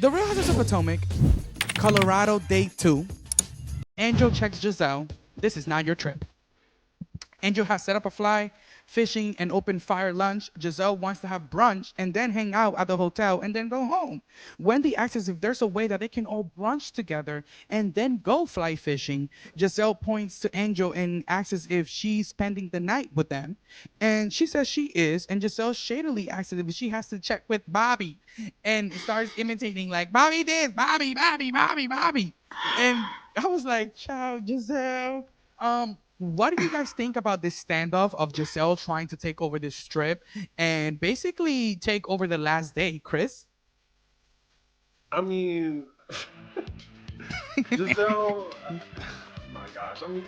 The Real Housewives of Potomac, Colorado, day 2. Angel checks Gizelle. This is not your trip. Angel has set up a fly, fishing, and open fire lunch. Gizelle wants to have brunch and then hang out at the hotel and then go home. Wendy asks if there's a way that they can all brunch together and then go fly fishing. Gizelle points to Angel and asks if she's spending the night with them. And she says she is. And Giselle shadily asks if she has to check with Bobby and starts imitating like, Bobby this, Bobby, Bobby, Bobby, Bobby. And I was like, child, Gizelle. What do you guys think about this standoff of Gizelle trying to take over this strip and basically take over the last day, Chris? I mean, Gizelle, my gosh. I mean,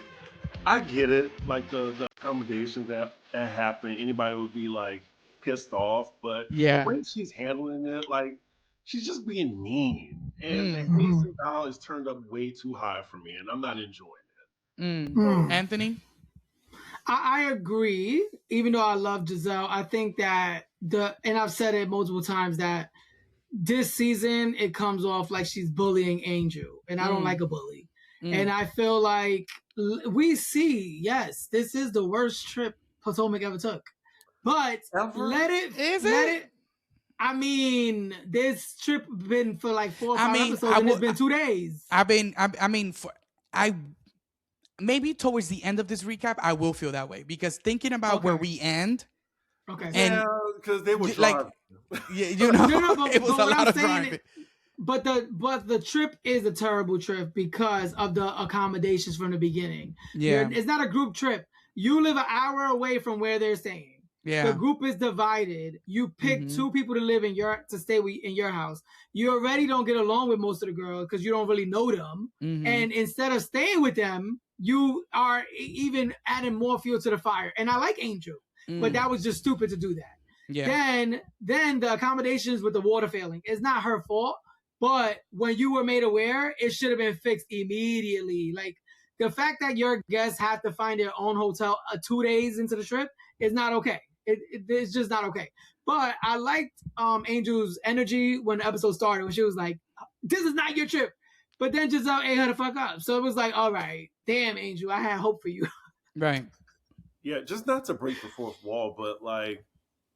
I get it. Like the accommodations that happen, anybody would be like pissed off. But the Yeah. way she's handling it, like she's just being mean, and the Mm. hazing dial is turned up way too high for me, and I'm not enjoying Mm. Mm. Anthony? I agree. Even though I love Gizelle, I think that and I've said it multiple times that this season it comes off like she's bullying Angel, and I don't like a bully. And I feel like we see, yes, this is the worst trip Potomac ever took, but let it. I mean, this trip been for like 4 or 5 episodes, and it's been 2 days. Maybe towards the end of this recap, I will feel that way because thinking about where we end. Okay. Yeah, because they were driving. Yeah, you know, but, it was a lot of driving. But the trip is a terrible trip because of the accommodations from the beginning. Yeah, it's not a group trip. You live an hour away from where they're staying. Yeah, the group is divided. You pick 2 people to live to stay in your house. You already don't get along with most of the girls because you don't really know them. And instead of staying with them, you are even adding more fuel to the fire. And I like Angel, but that was just stupid to do that. Yeah. Then the accommodations with the water failing is not her fault. But when you were made aware, it should have been fixed immediately. Like the fact that your guests have to find their own hotel 2 days into the trip is not okay. It's just not okay. But I liked Angel's energy when the episode started, when she was like, "This is not your trip." But then Gizelle ate her the fuck up. So it was like, all right, damn, Angel, I had hope for you. Right. Yeah, just not to break the fourth wall, but like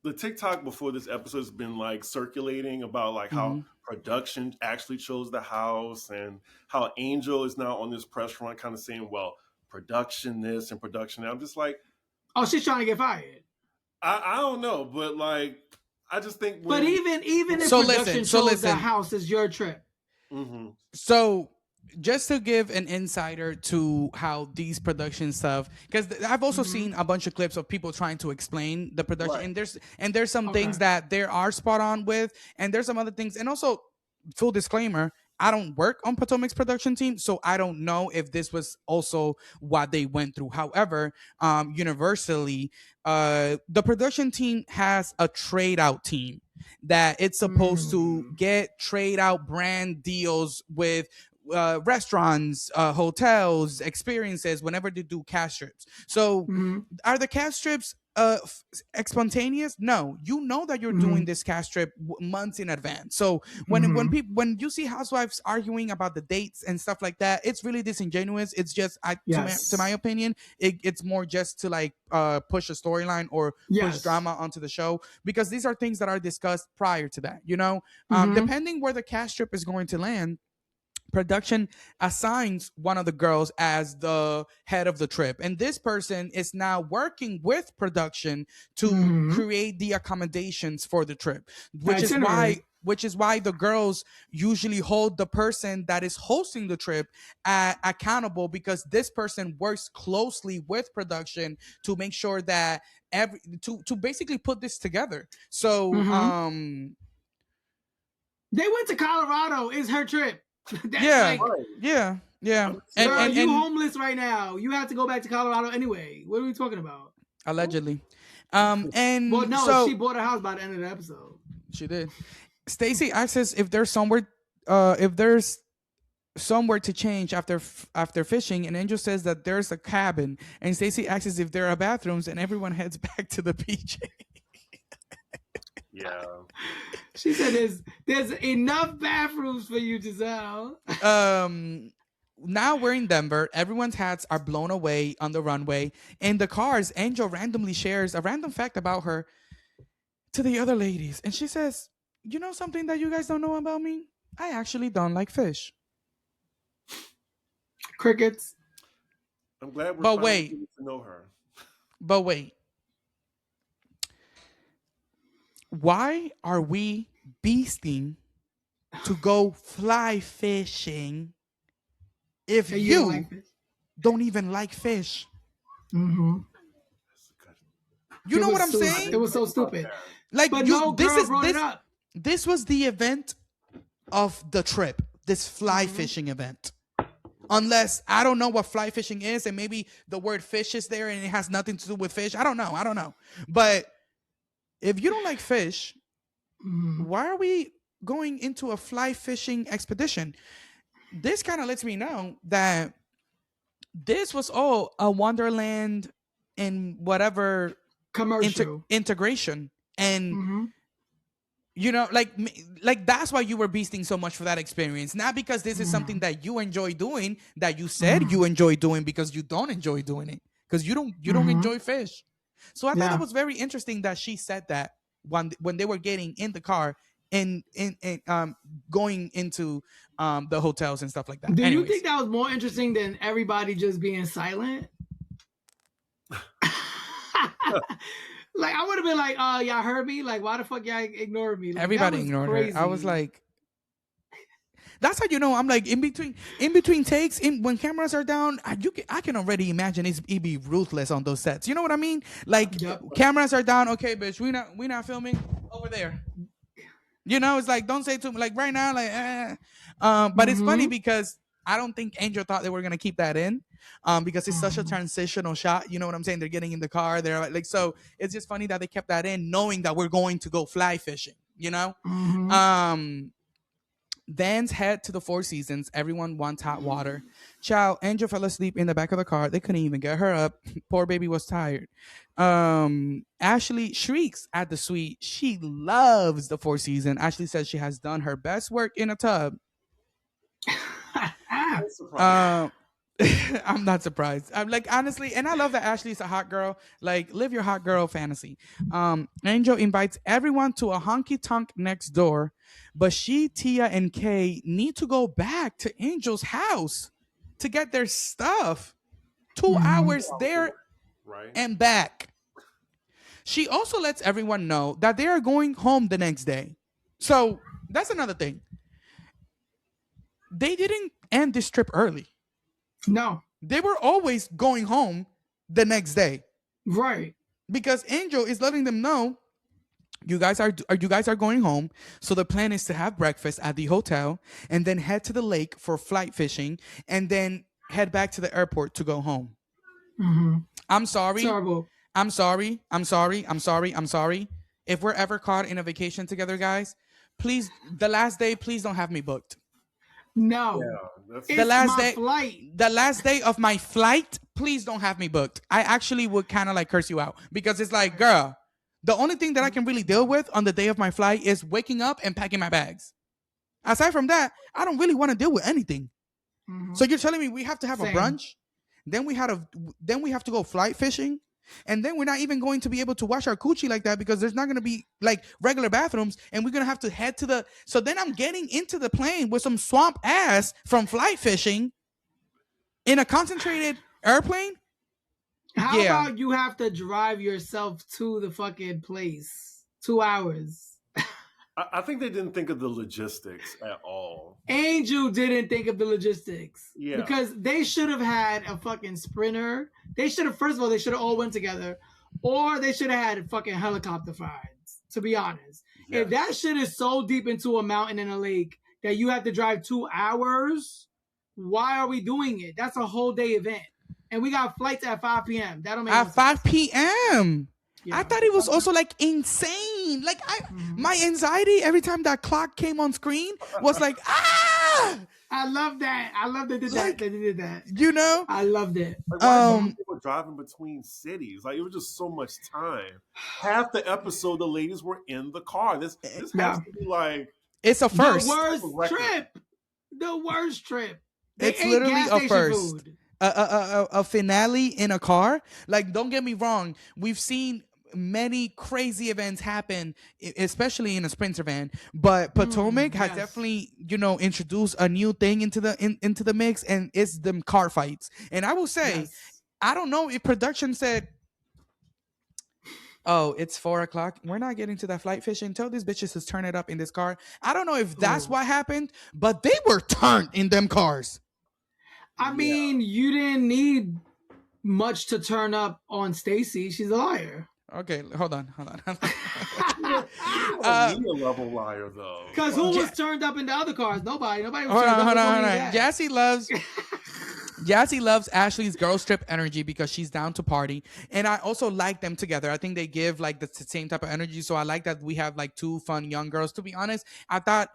the TikTok before this episode has been like circulating about like how production actually chose the house and how Angel is now on this press run kind of saying, well, production this and production that. I'm just like, oh, she's trying to get fired. I don't know, but like I just think but even if production chose the house is your trip. So just to give an insider to how these production stuff, because I've also seen a bunch of clips of people trying to explain the production, and there's some things that there are spot on with, and there's some other things, and also full disclaimer, I don't work on Potomac's production team, so I don't know if this was also what they went through. However, universally, the production team has a trade out team that it's supposed to get trade out brand deals with restaurants, hotels, experiences whenever they do cast strips. So are the cast strips spontaneous? No, you know that you're doing this cast strip months in advance. So when you see housewives arguing about the dates and stuff like that, it's really disingenuous. It's just to my opinion, it's more just to like push a storyline or push drama onto the show, because these are things that are discussed prior to that, you know. Depending where the cast strip is going to land, production assigns one of the girls as the head of the trip, and this person is now working with production to create the accommodations for the trip, which is why the girls usually hold the person that is hosting the trip accountable, because this person works closely with production to make sure that to basically put this together. So they went to Colorado. It's her trip. Yeah. And you homeless right now. You have to go back to Colorado anyway. What are we talking about? Allegedly. She bought a house by the end of the episode. She did. Stacy asks if there's somewhere to change after fishing, and Angel says that there's a cabin, and Stacy asks if there are bathrooms, and everyone heads back to the PJ. Yeah. She said there's enough bathrooms for you, Gizelle. Now we're in Denver. Everyone's hats are blown away on the runway. In the cars, Angel randomly shares a random fact about her to the other ladies. And she says, you know something that you guys don't know about me? I actually don't like fish. Crickets. I'm glad we're But finally wait. getting to know her. But wait. Why are we beasting to go fly fishing if you don't even like fish? Mm-hmm. You know what I'm saying? It was so stupid. Like, but no girl brought it up. This was the event of the trip. This fly fishing event. Unless I don't know what fly fishing is, and maybe the word fish is there and it has nothing to do with fish. I don't know. But if you don't like fish, why are we going into a fly fishing expedition? This kind of lets me know that this was all a Wonderland in whatever commercial integration. And you know, like that's why you were beasting so much for that experience. Not because this is something that you enjoy doing, that you said you enjoy doing, because you don't enjoy doing it, because you don't enjoy fish. So I thought it was very interesting that she said that when they were getting in the car and going into the hotels and stuff like that. Do you think that was more interesting than everybody just being silent? Like, I would have been like, y'all heard me? Like, why the fuck y'all ignored me? Like, everybody ignored her. I was like, that's how you know. I'm like, in between takes, when cameras are down, I can already imagine it be ruthless on those sets. You know what I mean? Like, cameras are down. Okay, bitch, we not filming over there. You know, it's like, don't say too much. Like right now, like, but it's funny because I don't think Angel thought they were gonna keep that in, because it's such a transitional shot. You know what I'm saying? They're getting in the car. They're like, so it's just funny that they kept that in, knowing that we're going to go fly fishing. You know, Vans head to the Four Seasons. Everyone wants hot water. Child, Angel fell asleep in the back of the car. They couldn't even get her up. Poor baby was tired. Ashley shrieks at the suite. She loves the Four Seasons. Ashley says she has done her best work in a tub. I'm not surprised. I'm like, honestly, and I love that Ashley's a hot girl. Like, live your hot girl fantasy. Angel invites everyone to a honky tonk next door, but she, Tia, and Kay need to go back to Angel's house to get their stuff. 2 hours there and back. She also lets everyone know that they are going home the next day. So that's another thing. They didn't end this trip early. No. They were always going home the next day. Right. Because Angel is letting them know, you guys are going home. So the plan is to have breakfast at the hotel and then head to the lake for flight fishing and then head back to the airport to go home. I'm sorry. Terrible. I'm sorry. If we're ever caught in a vacation together, guys, please, the last day, please don't have me booked. No. Yeah, the last day, flight. The last day of my flight, please don't have me booked. I actually would kind of like curse you out, because it's like, girl, the only thing that I can really deal with on the day of my flight is waking up and packing my bags. Aside from that, I don't really want to deal with anything. So you're telling me we have to have a brunch, then we have to go flight fishing, and then we're not even going to be able to wash our coochie like that because there's not going to be like regular bathrooms, and we're going to have to head to the... So then I'm getting into the plane with some swamp ass from flight fishing in a concentrated airplane. How about you have to drive yourself to the fucking place? 2 hours. I think they didn't think of the logistics at all. Angel didn't think of the logistics. Yeah. Because they should have had a fucking sprinter. They should have, first of all, they should have all went together. Or they should have had fucking helicopter rides, to be honest. Yes. If that shit is so deep into a mountain and a lake that you have to drive 2 hours, why are we doing it? That's a whole day event. And we got flights at 5 p.m. That don't make at 5 p.m. Yeah. I thought it was also like insane. Like my anxiety every time that clock came on screen was like, ah! I love that. I love that they did that. You know? I loved it. Like, why people driving between cities. Like, it was just so much time. Half the episode, the ladies were in the car. This has to be like, it's a first. The worst trip. The worst trip. They It's ate literally gas a station first. food. A finale in a car. Like, don't get me wrong. We've seen many crazy events happen, especially in a Sprinter van. But Potomac has definitely, introduced a new thing into the mix, and it's them car fights. And I will say, I don't know if production said, "Oh, it's 4:00. We're not getting to that flight fishing. Tell these bitches to turn it up in this car." I don't know if that's what happened, but they were turned in them cars. I mean, you didn't need much to turn up on Stacy. She's a liar. Okay, hold on. A level liar, though. Because who was turned up in the other cars? Nobody was hold on. Jazzy loves Ashley's girls trip energy because she's down to party, and I also like them together. I think they give like the same type of energy, so I like that we have like two fun young girls. To be honest, I thought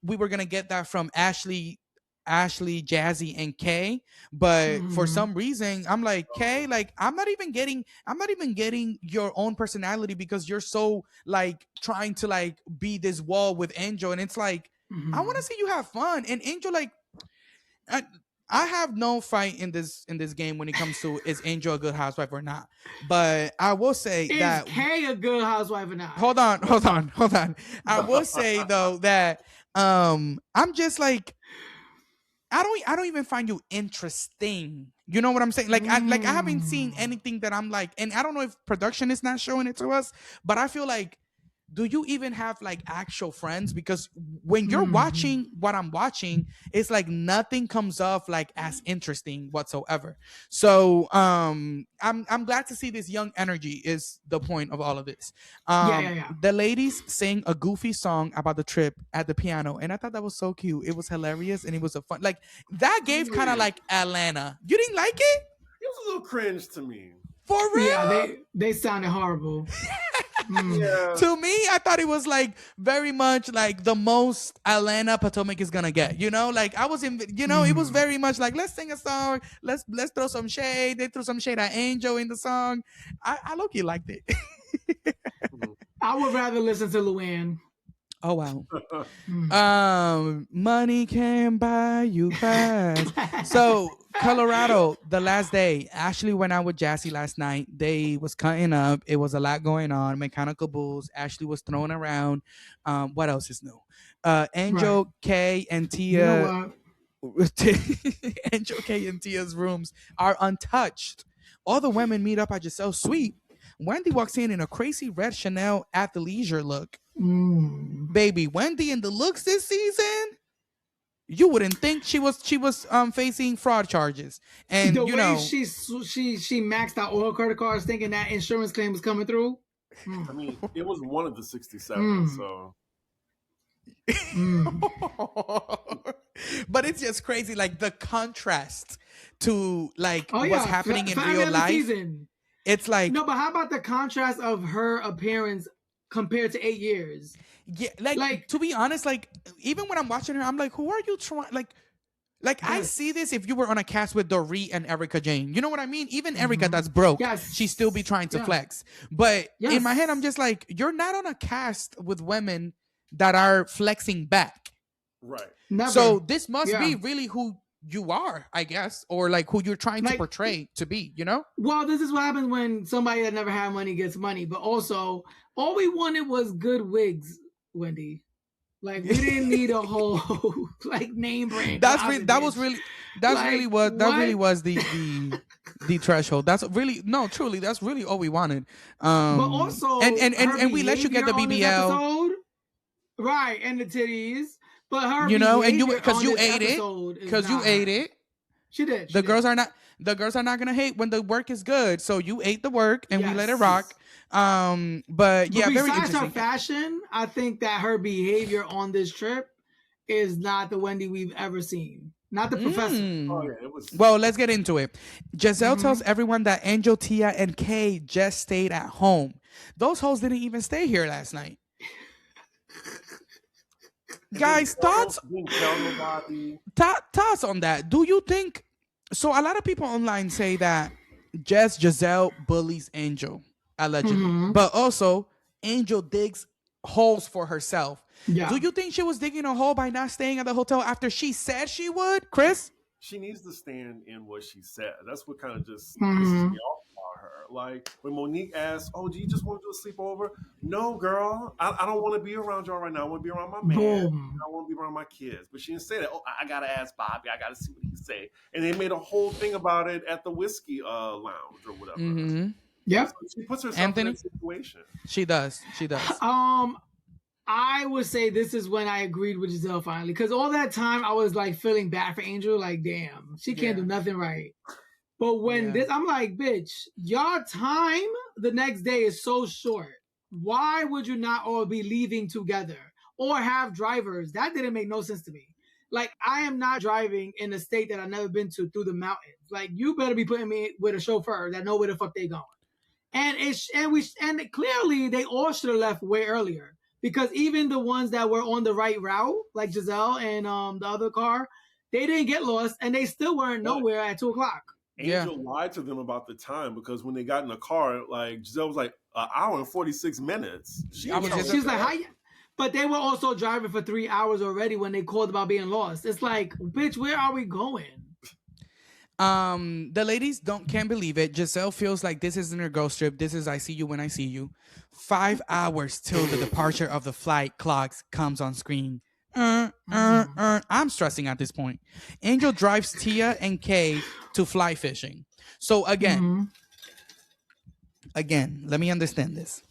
we were gonna get that from Ashley, Jazzy, and Kay, but for some reason I'm like, Kay, like I'm not even getting your own personality because you're so like trying to like be this wall with Angel, and it's like I want to see you have fun. And Angel, like I have no fight in this game when it comes to is Angel a good housewife or not, but I will say that Kay a good housewife or not. Hold on. I will say though that I'm just like, I don't even find you interesting. You know what I'm saying? Like I haven't seen anything that I'm like, and I don't know if production is not showing it to us, but I feel like, do you even have like actual friends? Because when you're watching what I'm watching, it's like nothing comes off like as interesting whatsoever. So I'm glad to see this young energy is the point of all of this. The ladies sang a goofy song about the trip at the piano, and I thought that was so cute. It was hilarious, and it was a fun, like that gave kind of like Atlanta. You didn't like it? It was a little cringe to me. For real? Yeah, they sounded horrible. To me, I thought it was like very much like the most Atlanta Potomac is gonna get. Like I was in. It was very much like, let's sing a song. Let's throw some shade. They threw some shade at Angel in the song. I low-key liked it. I would rather listen to Luann. Oh wow. Money can buy you fast. So Colorado, the last day, Ashley went out with Jazzy last night. They was cutting up. It was a lot going on. Mechanical bulls. Ashley was thrown around. What else is new? Angel, Kay, and Tia. Angel, Kay, and Tia's rooms are untouched. All the women meet up at Giselle's suite. Wendy walks in a crazy red Chanel athleisure look. Baby, Wendy in the looks this season, you wouldn't think she was facing fraud charges. And the way she maxed out all credit cards thinking that insurance claim was coming through. I mean, it was one of the 67, so. But it's just crazy, like the contrast to like what's happening in real life. Season. It's like, no, but how about the contrast of her appearance compared to 8 years? Yeah, like to be honest, like even when I'm watching her, I'm like, who are you trying? Like I see this if you were on a cast with Dorit and Erica Jane. You know what I mean? Even Erica that's broke, she still be trying to flex. But in my head, I'm just like, you're not on a cast with women that are flexing back. Right. Never. So this must be really who you are, I guess, or like who you're trying to portray to be, Well, this is what happens when somebody that never had money gets money. But also, all we wanted was good wigs, Wendy. Like, we didn't need a whole like name brand. That really was the threshold. That's really truly, that's really all we wanted. But also, and we let you get the BBL, right, and the titties. But her, and you because you ate it. She did. The girls are not gonna hate when the work is good. So you ate the work, and we let it rock. But yeah, very interesting. Her fashion, I think that her behavior on this trip is not the Wendy we've ever seen. Not the professor. Oh, yeah, it was. Well, let's get into it. Gizelle tells everyone that Angel, Tia, and Kay just stayed at home. Those hoes didn't even stay here last night. Guys, thoughts on that? Do you think so? A lot of people online say that Gizelle bullies Angel, allegedly. But also, Angel digs holes for herself. Yeah. Do you think she was digging a hole by not staying at the hotel after she said she would, Chris? She needs to stand in what she said. That's what kind of just pisses me off about her. Like when Monique asks, "Oh, do you just want to do a sleepover?" No, girl, I don't want to be around y'all right now. I want to be around my man. Boom. I want to be around my kids. But she didn't say that. Oh, I gotta ask Bobby. I gotta see what he say. And they made a whole thing about it at the whiskey lounge or whatever. Yep. So she puts herself Anthony? in that situation. She does. She does. I would say this is when I agreed with Gizelle finally, because all that time I was like feeling bad for Angel, like damn, she can't do nothing right. But when this, I'm like, bitch, y'all time the next day is so short. Why would you not all be leaving together or have drivers? That didn't make no sense to me. Like, I am not driving in a state that I've never been to through the mountains. Like, you better be putting me with a chauffeur that know where the fuck they going. And clearly they all should have left way earlier. Because even the ones that were on the right route, like Gizelle and the other car, they didn't get lost and they still weren't nowhere at 2:00. Angel lied to them about the time because when they got in the car, like Gizelle was like an hour and 46 minutes. She's like, how? But they were also driving for 3 hours already when they called about being lost. It's like, bitch, where are we going? The ladies can't believe it. Gizelle feels like this isn't her ghost trip. This is I see you when I see you. 5 hours till the departure of the flight clocks comes on screen. I'm stressing at this point. Angel drives Tia and Kay to fly fishing. So again, let me understand this.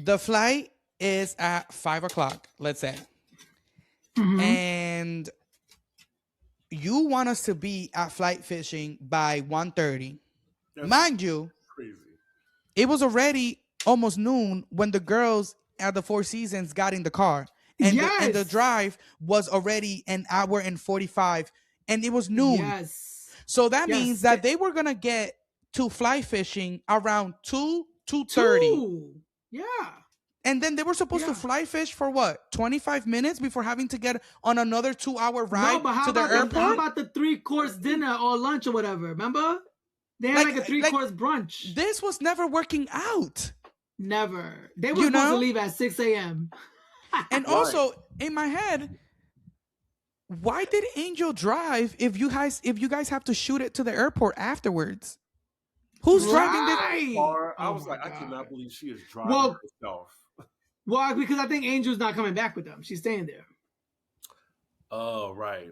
The flight is at 5:00, let's say. And you want us to be at flight fishing by 1:30. Mind you, crazy. It was already almost noon when the girls at the Four Seasons got in the car. And, and the drive was already an hour and 45. And it was noon. Yes. So that means that they were going to get to fly fishing around 2:30. Yeah. And then they were supposed to fly fish for what? 25 minutes before having to get on another 2-hour ride to the airport? How about the 3-course dinner or lunch or whatever? Remember? They had like a 3-course brunch. This was never working out. Never. They were supposed to leave at 6 a.m. And also, in my head, why did Angel drive if you guys have to shoot it to the airport afterwards? Who's driving this car? I was like, I cannot believe she is driving herself. Well, because I think Angel's not coming back with them. She's staying there. Oh, right.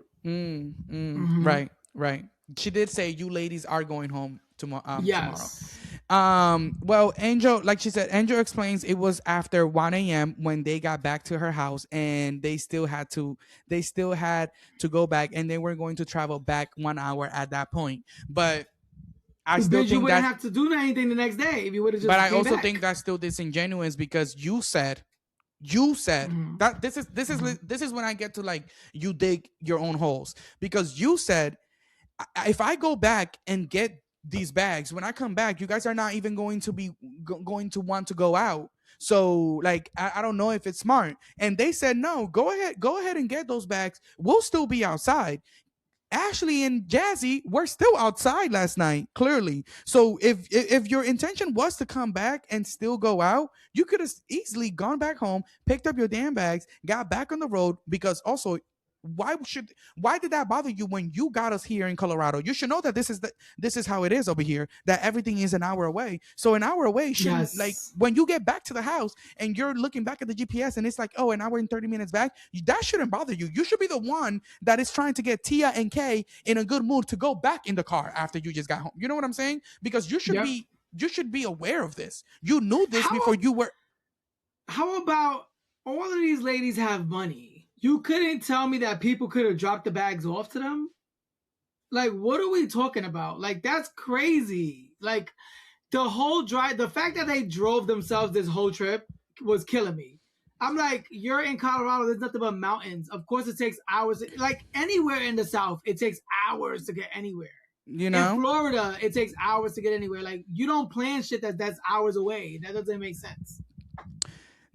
Right. She did say you ladies are going home tomorrow. Yes. Well, Angel, like she said, Angel explains it was after 1 a.m. when they got back to her house, and they still had to go back, and they were going to travel back 1 hour at that point. But I still think you wouldn't have to do anything the next day if you would have just. But I also think that's still disingenuous because you said that this is when I get to like you dig your own holes, because you said if I go back and get these bags, when I come back, you guys are not even going to be going to want to go out. So like I don't know if it's smart. And they said no, go ahead and get those bags. We'll still be outside. Ashley and Jazzy were still outside last night, clearly. So if your intention was to come back and still go out, you could have easily gone back home, picked up your damn bags, got back on the road. Because also, why did that bother you when you got us here in Colorado? You should know that this is how it is over here, that everything is an hour away. So an hour away shouldn't, like when you get back to the house and you're looking back at the GPS and it's like, oh, an hour and 30 minutes back, that shouldn't bother you. You should be the one that is trying to get Tia and Kay in a good mood to go back in the car after you just got home. You know what I'm saying? Because you should be aware of this. You knew this before you were. How about all of these ladies have money? You couldn't tell me that people could have dropped the bags off to them? Like, what are we talking about? Like, that's crazy. Like, the whole drive, the fact that they drove themselves this whole trip was killing me. I'm like, you're in Colorado, there's nothing but mountains. Of course it takes hours. Like, anywhere in the South, it takes hours to get anywhere. You know? In Florida, it takes hours to get anywhere. Like, you don't plan shit that's hours away. That doesn't make sense.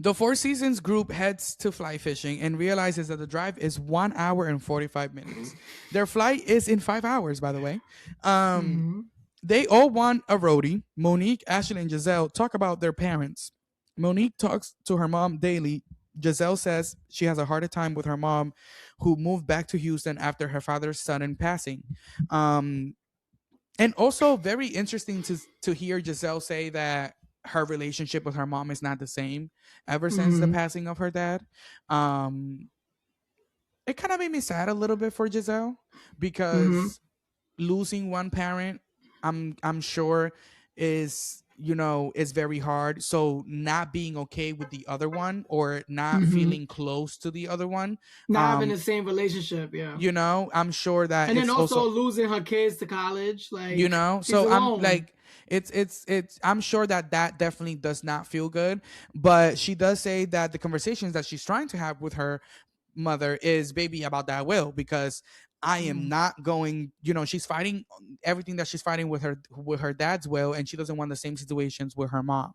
The Four Seasons group heads to fly fishing and realizes that the drive is 1 hour and 45 minutes. Their flight is in 5 hours, by the way. They all want a roadie. Monique, Ashley, and Gizelle talk about their parents. Monique talks to her mom daily. Gizelle says she has a harder time with her mom, who moved back to Houston after her father's sudden passing. And also very interesting to hear Gizelle say that her relationship with her mom is not the same ever since the passing of her dad. It kind of made me sad a little bit for Gizelle because losing one parent, I'm sure is very hard. So not being okay with the other one or not feeling close to the other one, not having the same relationship, I'm sure that, and then also losing her kids to college, like, so alone. I'm like, it's I'm sure that definitely does not feel good. But she does say that the conversations that she's trying to have with her mother is, baby, about that will, because I am not going, she's fighting everything that she's fighting with her dad's will, and she doesn't want the same situations with her mom.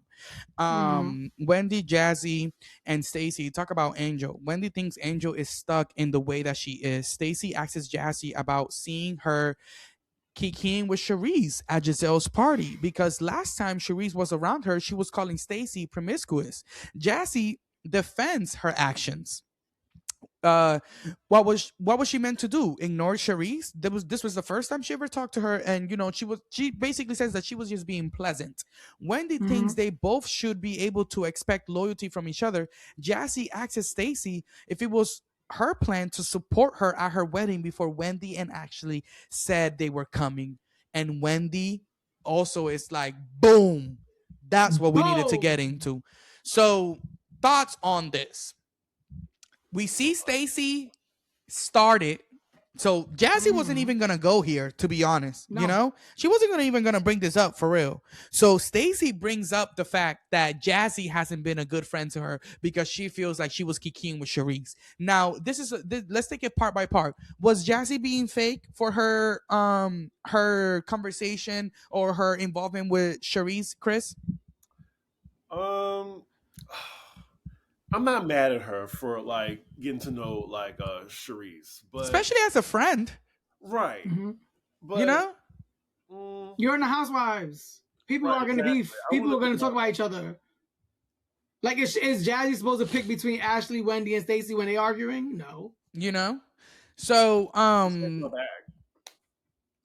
Wendy, Jazzy, and Stacy talk about Angel. Wendy thinks Angel is stuck in the way that she is. Stacy asks Jazzy about seeing her kikiing with Cherise at Gizelle's party, because last time Cherise was around her, she was calling Stacy promiscuous. Jazzy defends her actions. What was she meant to do? Ignore Cherise? This was the first time she ever talked to her, and she basically says that she was just being pleasant. Wendy thinks they both should be able to expect loyalty from each other. Jazzy asks Stacy if it was her plan to support her at her wedding before Wendy and Ashley said they were coming. And Wendy also is like, boom, that's what we needed to get into. So, thoughts on this? We see Stacy started. So Jazzy wasn't even gonna go here, to be honest. No. She wasn't even gonna bring this up for real. So Stacy brings up the fact that Jazzy hasn't been a good friend to her because she feels like she was kikiing with Cherise. Now, let's take it part by part. Was Jazzy being fake for her her conversation or her involvement with Cherise, Chris? I'm not mad at her for like getting to know like Cherise, but especially as a friend, right? But you're in the Housewives. People are going to beef. People are going to talk about each other. Like, is Jazzy supposed to pick between Ashley, Wendy, and Stacy when they arguing? No. So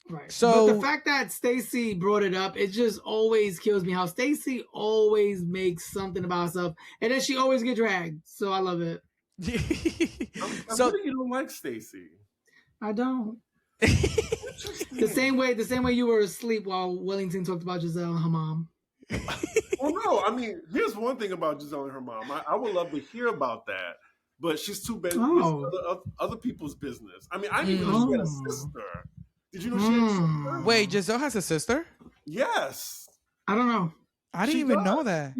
right. So but the fact that Stacy brought it up, it just always kills me how Stacy always makes something about herself, and then she always get dragged. So I love it. So you don't like Stacy? I don't. the same way you were asleep while Welington talked about Gizelle and her mom. Well, no, I mean, here's one thing about Gizelle and her mom. I would love to hear about that, but she's too busy with other people's business. I mean, I didn't even know she had a sister. Did you know she had a sister? Wait, Gizelle has a sister? Yes. I don't know. I didn't even know that.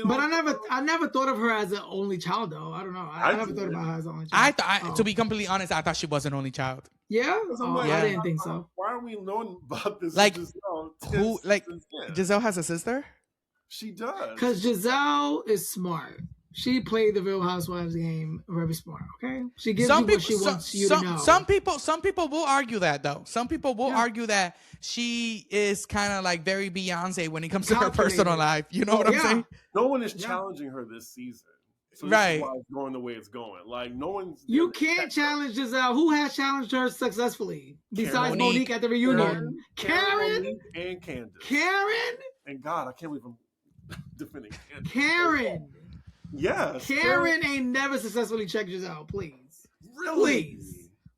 But I never thought of her as an only child, though. I don't know. I never thought about her as an only child. To be completely honest, I thought she was an only child. Yeah? I didn't think so. Why are we knowing about this? Like, Gizelle has a sister? She does. Because Gizelle is smart. She played the Real Housewives game very smart, okay? She gives you what she wants you to know. Some people will argue that, though. Some people will argue that she is kind of like very Beyonce when it comes to her personal life. You know what I'm saying? No one is challenging her this season. So this is why it's going the way it's going. Like, no one's... You can't challenge Gizelle. Who has challenged her successfully? Besides Monique at the reunion. Karen? And Candace. Karen? And God, I can't believe I'm defending Candace. Karen. Yes. Karen ain't never successfully checked Gizelle, please. Really?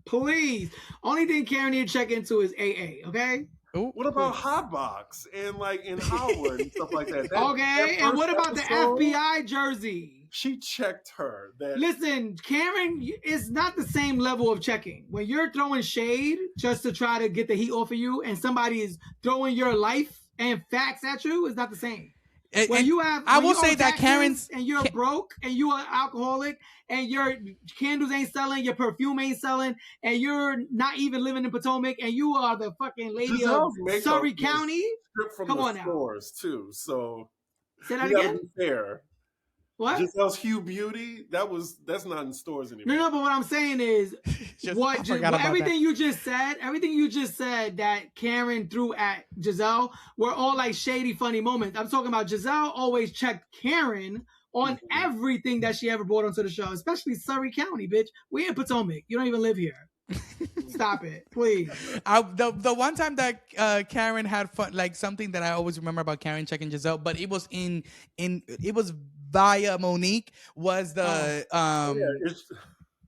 Please. Only thing Karen need to check into is AA, okay? Ooh, what about Hotbox and like in Howard and stuff like that? Okay, and what about the FBI jersey? She checked her. Listen, Karen, it's not the same level of checking. When you're throwing shade just to try to get the heat off of you and somebody is throwing your life and facts at you, it's not the same. When you have, I will say that Karen's and you're broke and you are alcoholic and your candles ain't selling, your perfume ain't selling, and you're not even living in Potomac and you are the fucking lady of Surrey County. From Come the on stores now. Too. So say that again. Be fair. What? Gizelle's Hue Beauty, that's not in stores anymore. No, but what I'm saying is everything you just said that Karen threw at Gizelle were all like shady, funny moments. I'm talking about Gizelle always checked Karen on everything that she ever brought onto the show, especially Surrey County, bitch. We in Potomac. You don't even live here. Stop it, please. The one time that Karen had fun, like something that I always remember about Karen checking Gizelle, but it was it was via Monique, was the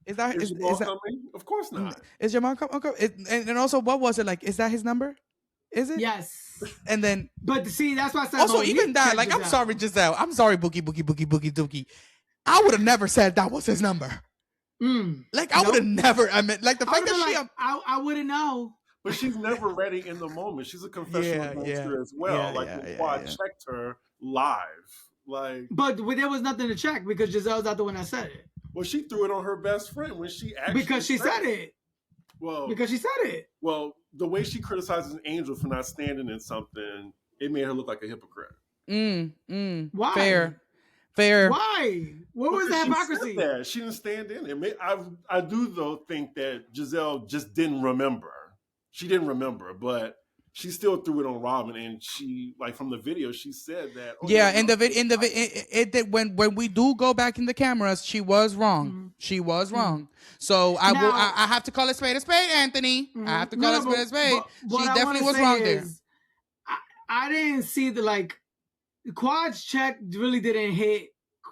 is Jamal coming? Of course not. Is Jamal coming? Okay. And also, what was it like? Is that his number? Is it? Yes. And then, but see, that's why I said. Also, even that, like, I'm sorry, Gizelle. I'm sorry, Bookie. I would have never said that was his number. Like, I would have never. I mean, like the fact that she, I wouldn't know. But she's never ready in the moment. She's a confessional gangster as well. Quad checked her live. Like, but there was nothing to check because Gizelle's not the one that said it. Well, she threw it on her best friend when she actually because she said it. Well, because she said it. Well, the way she criticizes Angel for not standing in something, it made her look like a hypocrite. Why? Fair. Why? What was that hypocrisy? She didn't stand in it. I do though think that Gizelle just didn't remember. She didn't remember, but she still threw it on Robin, and she, like, from the video, she said that. When we do go back in the cameras, she was wrong. She was wrong. So I have to call it spade, Anthony. I have to call it spade. She definitely was wrong there. I didn't see the Quad's check really didn't hit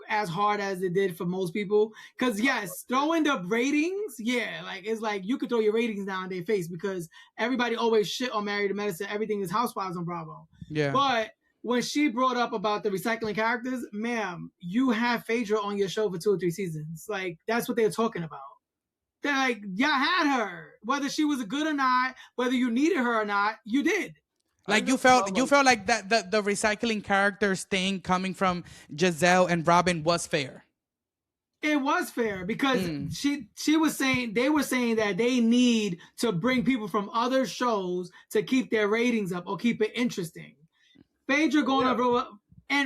as hard as it did for most people. Because yes, throwing up ratings, it's like you could throw your ratings down in their face because everybody always shit on Married to Medicine. Everything is Housewives on Bravo. Yeah. But when she brought up about the recycling characters, ma'am, you have Phaedra on your show for 2 or 3 seasons. Like, that's what they're talking about. They're like, y'all had her. Whether she was good or not, whether you needed her or not, you did. Like, you felt like that the recycling characters thing coming from Gizelle and Robin was fair. It was fair because they were saying that they need to bring people from other shows to keep their ratings up or keep it interesting. Phaedra going over,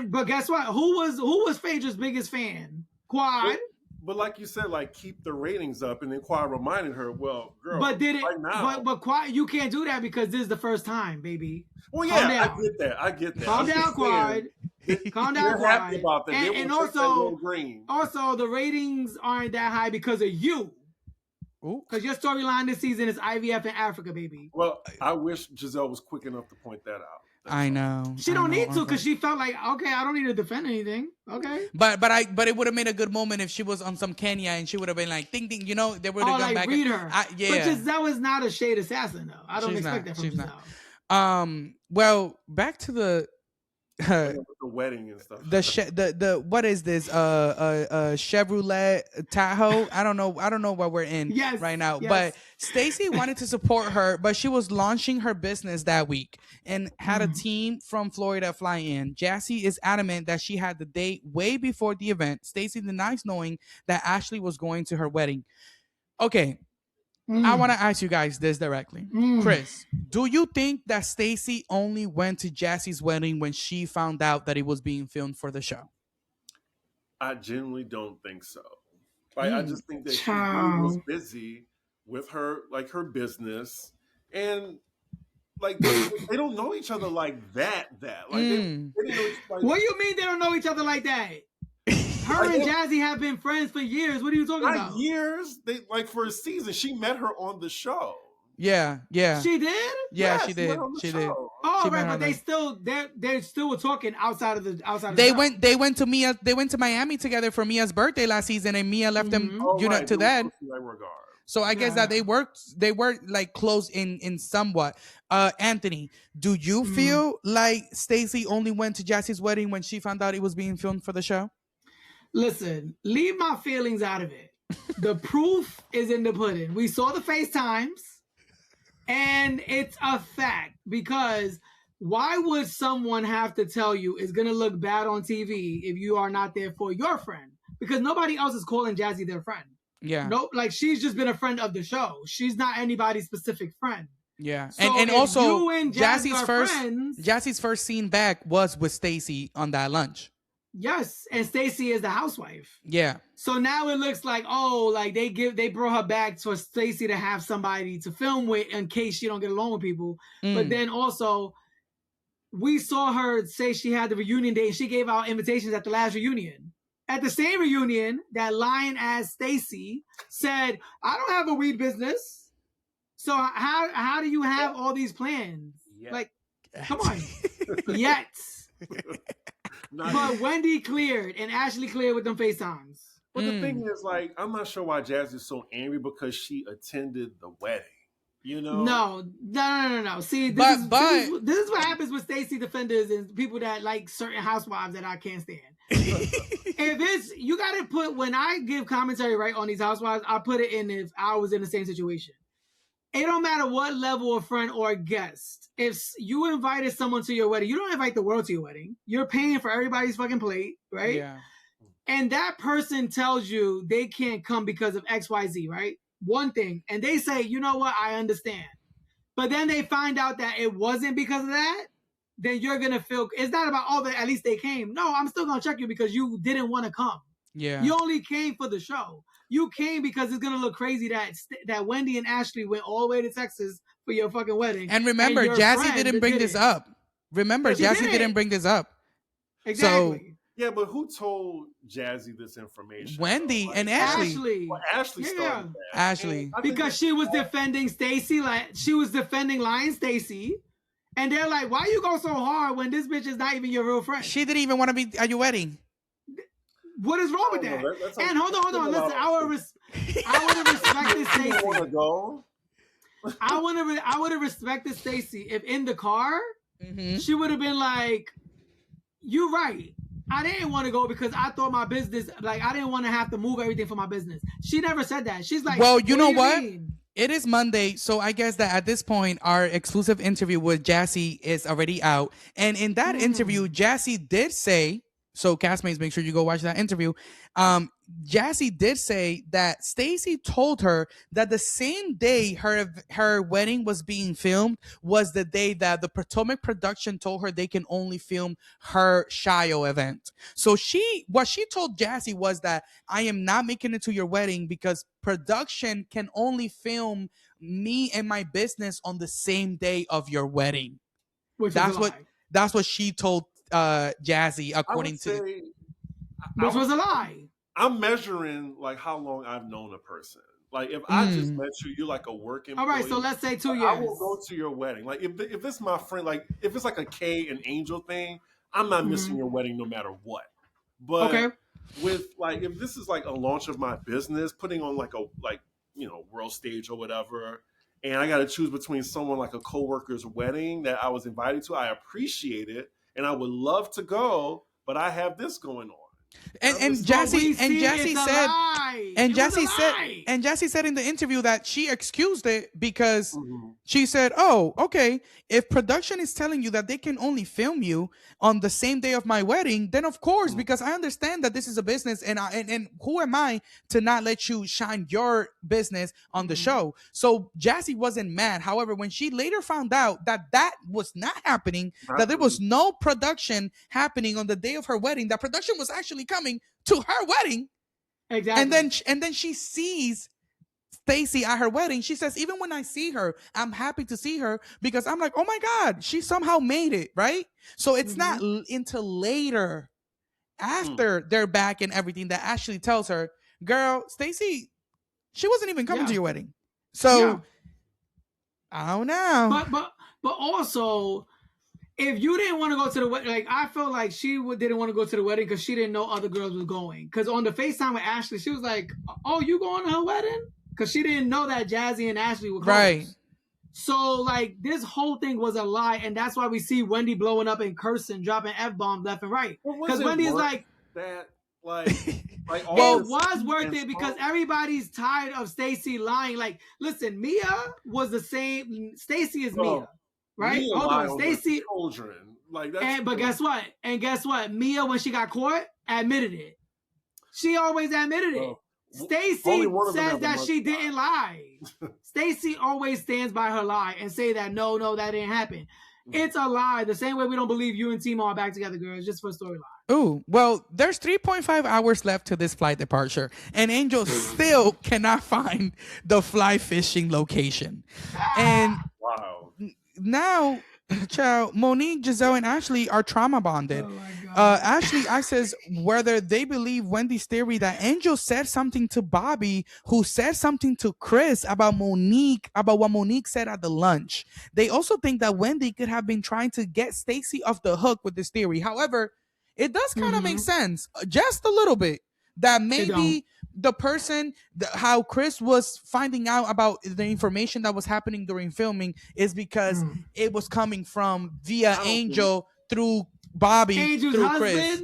but guess what? Who was Phaedra's biggest fan? Quad. But like you said, like, keep the ratings up, and then Quad reminded her, well, girl, but did it? Right now, but Quad, you can't do that because this is the first time, baby. Well, yeah, I get that. Calm down, Quad. Calm down, Quad. Happy about that. And also, the ratings aren't that high because of you. Because your storyline this season is IVF in Africa, baby. Well, I wish Gizelle was quick enough to point that out. I know. She don't need to because she felt like, okay, I don't need to defend anything. Okay. But it would have made a good moment if she was on some Kenya and she would have been like, ding ding, they would have gone back. Read her. But Gizelle is not a shade assassin though. I don't expect that from Gizelle. Well, back to the wedding and stuff. The what is this? Chevrolet Tahoe. I don't know what we're in right now. Yes. But Stacy wanted to support her, but she was launching her business that week and had a team from Florida fly in. Jazzy is adamant that she had the date way before the event. Stacy denies knowing that Ashley was going to her wedding. Okay. I want to ask you guys this directly. Chris, do you think that Stacy only went to Jazzy's wedding when she found out that it was being filmed for the show? I genuinely don't think so. Like, I just think that she was busy with her business, and like they don't know each other like that. Like, they didn't know each other. What do you mean they don't know each other like that? Her and Jazzy have been friends for years. What are you talking about? Years. They for a season. She met her on the show. Yeah. She did? Yeah, she did. She did. Oh, right, but they still were talking outside of the They went to Miami together for Mia's birthday last season, and Mia left them to that. So I guess that they were like close in somewhat. Anthony, do you feel like Stacy only went to Jazzy's wedding when she found out it was being filmed for the show? Listen, leave my feelings out of it. The proof is in the pudding. We saw the FaceTimes, and it's a fact. Because why would someone have to tell you it's going to look bad on TV if you are not there for your friend? Because nobody else is calling Jazzy their friend. Yeah. Nope. Like, she's just been a friend of the show. She's not anybody's specific friend. Yeah. So and also, Jazzy's first scene back was with Stacy on that lunch. Yes, and Stacy is the housewife. Yeah. So now it looks like, like they brought her back for Stacy to have somebody to film with in case she don't get along with people. But then also, we saw her say she had the reunion date and she gave out invitations at the last reunion. At the same reunion, that lying ass Stacy said, "I don't have a weed business." So how do you have all these plans? Yeah. Like, come on. Yet. But Wendy cleared and Ashley cleared with them FaceTimes. But the thing is, like, I'm not sure why Jazzy is so angry because she attended the wedding. You know? No. See, this is what happens with Stacy defenders and people that like certain housewives that I can't stand. You gotta put, when I give commentary right on these housewives, I put it in if I was in the same situation. It don't matter what level of friend or guest. If you invited someone to your wedding, you don't invite the world to your wedding. You're paying for everybody's fucking plate, right? Yeah. And that person tells you they can't come because of XYZ, right? One thing. And they say, you know what? I understand. But then they find out that it wasn't because of that. Then you're going to feel, it's not about, at least they came. No, I'm still going to check you because you didn't want to come. Yeah. You only came for the show. You came because it's going to look crazy that Wendy and Ashley went all the way to Texas for your fucking wedding. And remember, Jazzy didn't bring this up. Jazzy didn't bring this up. Exactly. So, yeah, but who told Jazzy this information? Wendy and Ashley. Well, Ashley started that. Ashley. Because she was defending Stacy, like she was defending lying Stacy. And they're like, why you go so hard when this bitch is not even your real friend? She didn't even want to be at your wedding. What is wrong with that? And hold on. Listen, I would have respected Stacy. I would have respected Stacy if in the car, she would have been like, you're right. I didn't want to go because I thought my business, like, I didn't want to have to move everything for my business. She never said that. She's like, well, you know what? It is Monday, so I guess that at this point, our exclusive interview with Jazzy is already out. And in that interview, Jazzy did say, so castmates, make sure you go watch that interview. Jazzy did say that Stacy told her that the same day her wedding was being filmed was the day that the Potomac production told her they can only film her Shio event. So what she told Jazzy was that I am not making it to your wedding because production can only film me and my business on the same day of your wedding. That's what she told Jazzy, according to which was a lie. I'm measuring like how long I've known a person. Like if I just met you, you're like a work employee. All right, so let's say 2 years. I will go to your wedding. Like if it's my friend, like if it's like a Kay and Angel thing, I'm not missing your wedding no matter what. But with like if this is like a launch of my business, putting on like world stage or whatever, and I got to choose between someone like a coworker's wedding that I was invited to, I appreciate it and I would love to go, but I have this going on. And Jazzy said in the interview that she excused it because she said, "Oh, okay. If production is telling you that they can only film you on the same day of my wedding, then of course, because I understand that this is a business, and who am I to not let you shine your business on the show?" So Jazzy wasn't mad. However, when she later found out that was not happening, that there was no production happening on the day of her wedding, that production was actually coming to her wedding. Exactly. And then she sees Stacy at her wedding. She says, even when I see her, I'm happy to see her because I'm like, oh my God, she somehow made it, right? So it's not until later, after they're back and everything, that Ashley tells her, girl, Stacy, she wasn't even coming to your wedding. So I don't know. But also, if you didn't want to go to the wedding, like I felt like she didn't want to go to the wedding because she didn't know other girls was going. Because on the FaceTime with Ashley, she was like, "Oh, you going to her wedding?" Because she didn't know that Jazzy and Ashley were close. Right. So like this whole thing was a lie, and that's why we see Wendy blowing up and cursing, dropping F-bombs left and right. Because Wendy is like that. Like it was worth it because everybody's tired of Stacy lying. Like, listen, Mia was the same. Stacy is Mia. Right? Hold on, Stacy. Like that's but guess what? And guess what? Mia, when she got caught, admitted it. She always admitted it. Stacy says that she didn't lie. Stacy always stands by her lie and say that no, that didn't happen. It's a lie. The same way we don't believe you and Timo are back together, girl. It's just for a storyline. Oh, well, there's 3.5 hours left to this flight departure, and Angel still cannot find the fly fishing location. And wow. Now, child, Monique, Gizelle, and Ashley are trauma bonded. Ashley asks whether they believe Wendy's theory that Angel said something to Bobby, who said something to Chris about what Monique said at the lunch. They also think that Wendy could have been trying to get Stacy off the hook with this theory. However, it does kind of make sense, just a little bit, that maybe the person, how Chris was finding out about the information that was happening during filming is because it was coming from via Angel through Bobby Angel's through husband? Chris.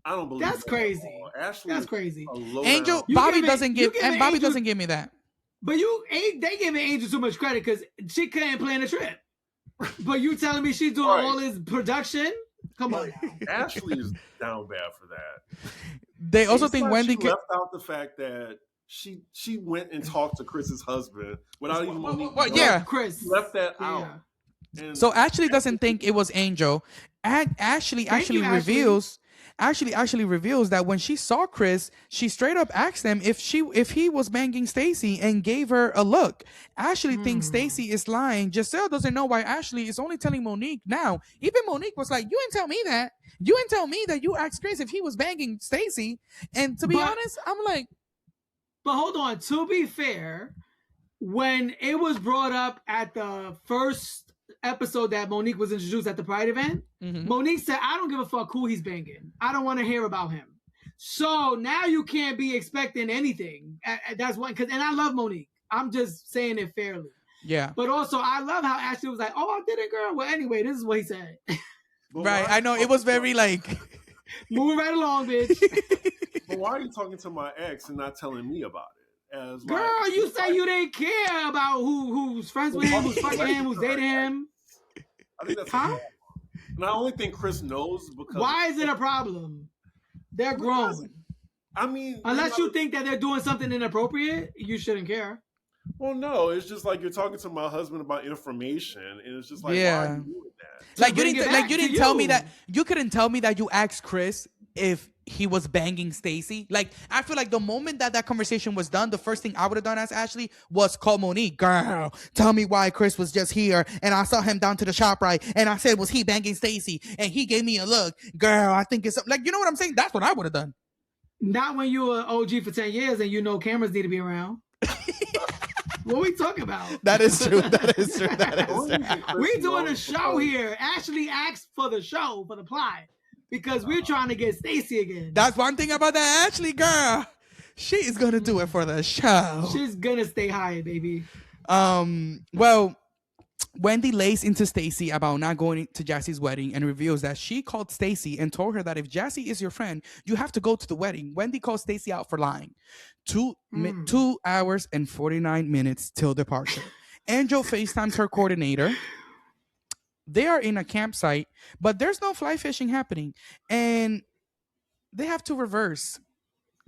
I don't believe that's crazy. Ashley that's crazy. Angel, Bobby doesn't give me that. But they giving Angel too much credit because she couldn't plan the trip. But you telling me she's doing all this production? Come on now. Ashley is down bad for that. They also think Wendy left out the fact that she went and talked to Chris's husband without even Chris left that out. And so Ashley doesn't think it was Angel. And Ashley reveals that when she saw Chris, she straight up asked him if he was banging Stacy and gave her a look. Ashley thinks Stacy is lying. Gizelle doesn't know why Ashley is only telling Monique now. Even Monique was like, "You didn't tell me that. You didn't tell me that you asked Chris if he was banging Stacy." And to be honest, I'm like, but hold on. To be fair, when it was brought up at the first episode that Monique was introduced at the Pride event, Monique said, "I don't give a fuck who he's banging. I don't want to hear about him." So now you can't be expecting anything. That's one. And I love Monique. I'm just saying it fairly. Yeah. But also, I love how Ashley was like, "Oh, I did it, girl." Well, anyway, this is what he said. Right. I know it was very like, moving right along, bitch. But why are you talking to my ex and not telling me about it? As girl, you say you didn't care about who's friends with him, who's fucking him, who's dating him. I think that's a problem. And I only think Chris knows because... Why is it a problem? They're grown. I mean... Unless you think that they're doing something inappropriate, you shouldn't care. Well, no. It's just like you're talking to my husband about information, and it's just like, why are you doing that? Like, you didn't tell me that... You couldn't tell me that you asked Chris if he was banging Stacy. Like, I feel like the moment that conversation was done, the first thing I would have done as Ashley was call Monique. "Girl, tell me why Chris was just here and I saw him down to the shop, right? And I said, was he banging Stacy? And he gave me a look. Girl, I think it's..." Like, you know what I'm saying? That's what I would have done. Not when you were OG for 10 years and you know cameras need to be around. What are we talking about? That is true. That is true. We're doing a show here. Ashley asked for the show, for the plot. Because we're trying to get Stacy again. That's one thing about that Ashley girl. She is gonna do it for the show. She's gonna stay high, baby. Well, Wendy lays into Stacy about not going to Jazzy's wedding and reveals that she called Stacy and told her that if Jazzy is your friend, you have to go to the wedding. Wendy calls Stacy out for lying. 2 hours and 49 minutes till departure. Angel FaceTimes her coordinator. They are in a campsite, but there's no fly fishing happening. And they have to reverse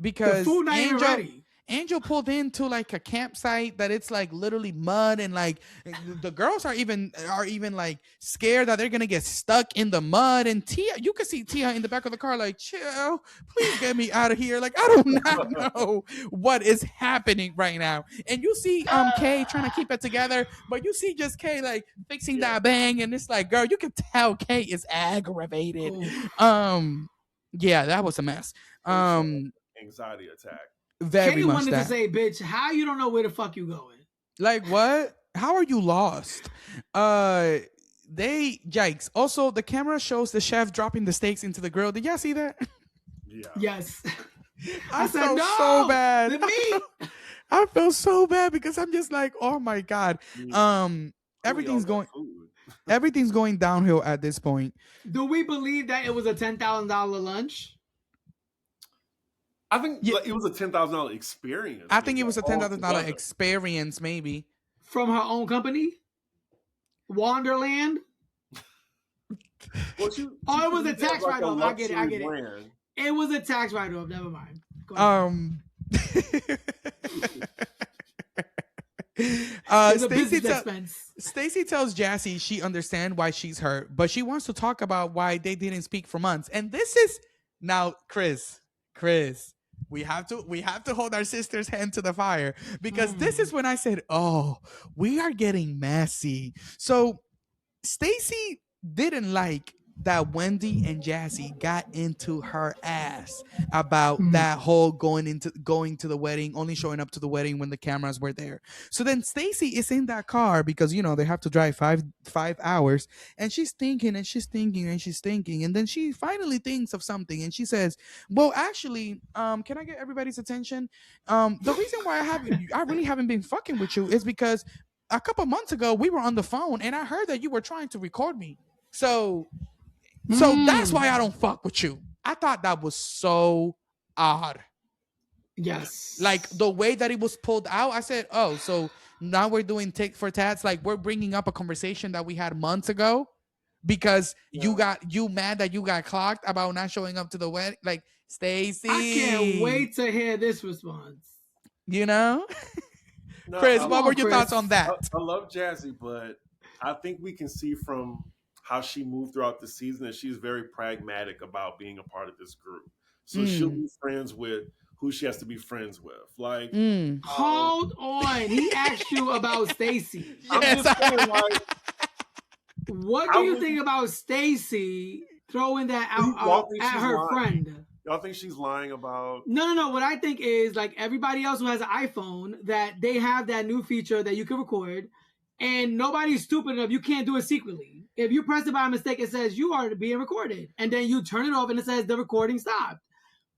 because the food not even ready. Angel pulled into like a campsite that it's like literally mud, and like the girls are even like scared that they're gonna get stuck in the mud. And Tia, you can see Tia in the back of the car like, "Chill, please get me out of here." Like, I do not know what is happening right now. And you see Kay trying to keep it together, but you see just Kay like fixing that bang, and it's like, girl, you can tell Kay is aggravated. Yeah, that was a mess. Anxiety attack. Very Katie much wanted that. to say, "Bitch, how you don't know where the fuck you going?" Like, what? How are you lost? Yikes. Also, the camera shows the chef dropping the steaks into the grill. Did y'all see that? Yeah. Yes. I said, felt "No, so bad. the meat." I felt so bad because I'm just like, oh my God. Everything's going downhill at this point. Do we believe that it was a $10,000 lunch? I think it was a $10,000 experience. I think it was a $10,000 experience, maybe. From her own company? Wonderland? Well, it was a tax write-off. I get it. It was a tax write-off. Never mind. It's a business expense. Stacy tells Jazzy she understands why she's hurt, but she wants to talk about why they didn't speak for months. And this is now, Chris, we have to hold our sister's hand to the fire, because this is when I said, "Oh, we are getting messy." So Stacy didn't like that Wendy and Jazzy got into her ass about that whole going to the wedding, only showing up to the wedding when the cameras were there. So then Stacy is in that car, because they have to drive 5 hours, and she's thinking and she's thinking and she's thinking, and then she finally thinks of something, and she says, "Well, actually, can I get everybody's attention? The reason why I really haven't been fucking with you is because a couple months ago we were on the phone and I heard that you were trying to record me. So that's why I don't fuck with you." I thought that was so odd. Yes. Like the way that it was pulled out, I said, "Oh, so now we're doing tit for tats. Like we're bringing up a conversation that we had months ago because you mad that you got clocked about not showing up to the wedding." Like, Stacy, I can't wait to hear this response. No, Chris, what were your thoughts on that? I love Jazzy, but I think we can see from how she moved throughout the season that she's very pragmatic about being a part of this group. So she'll be friends with who she has to be friends with. Like, hold on, he asked you about Stacy. I'm just saying, like, what do you think about Stacy throwing that out at her friend? Y'all think she's lying about? No. What I think is, like, everybody else who has an iPhone, that they have that new feature that you can record, and nobody's stupid enough. You can't do it secretly. If you press it by mistake, it says you are being recorded, and then you turn it off and it says the recording stopped.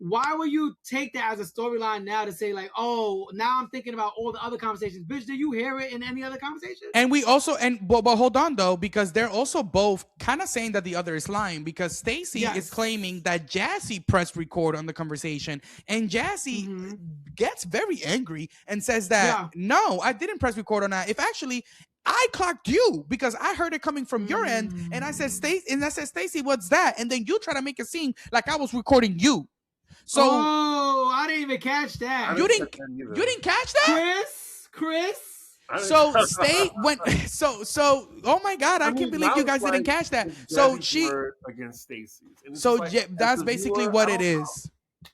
Why would you take that as a storyline now to say, like, oh, now I'm thinking about all the other conversations? Bitch, did you hear it in any other conversation? And we also, but hold on though, because they're also both kind of saying that the other is lying, because Stacy is claiming that Jazzy pressed record on the conversation, and Jazzy gets very angry and says that, "No, I didn't press record on that. If actually I clocked you because I heard it coming from your end, and I said, Stacy, what's that? And then you try to make it seem like I was recording you." So, I didn't even catch that. You didn't catch that, Chris. So oh my God, I can't believe you guys didn't catch that. So she against Stacy. So that's basically what it is.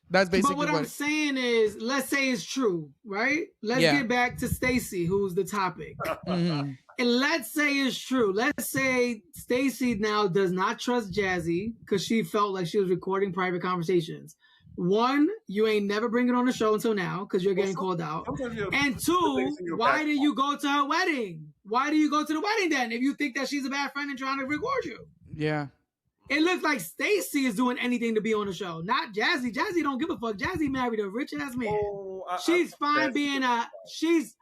That's basically. But what I'm saying is, let's say it's true, right? Let's get back to Stacy, who's the topic. And let's say it's true. Let's say Stacy now does not trust Jazzy because she felt like she was recording private conversations. One, you ain't never bring it on the show until now because you're getting called out. And two, why did you go to her wedding? Why do you go to the wedding then if you think that she's a bad friend and trying to record you? Yeah. It looks like Stacy is doing anything to be on the show, not Jazzy. Jazzy don't give a fuck. Jazzy married a rich ass man. She's fine being Jazzy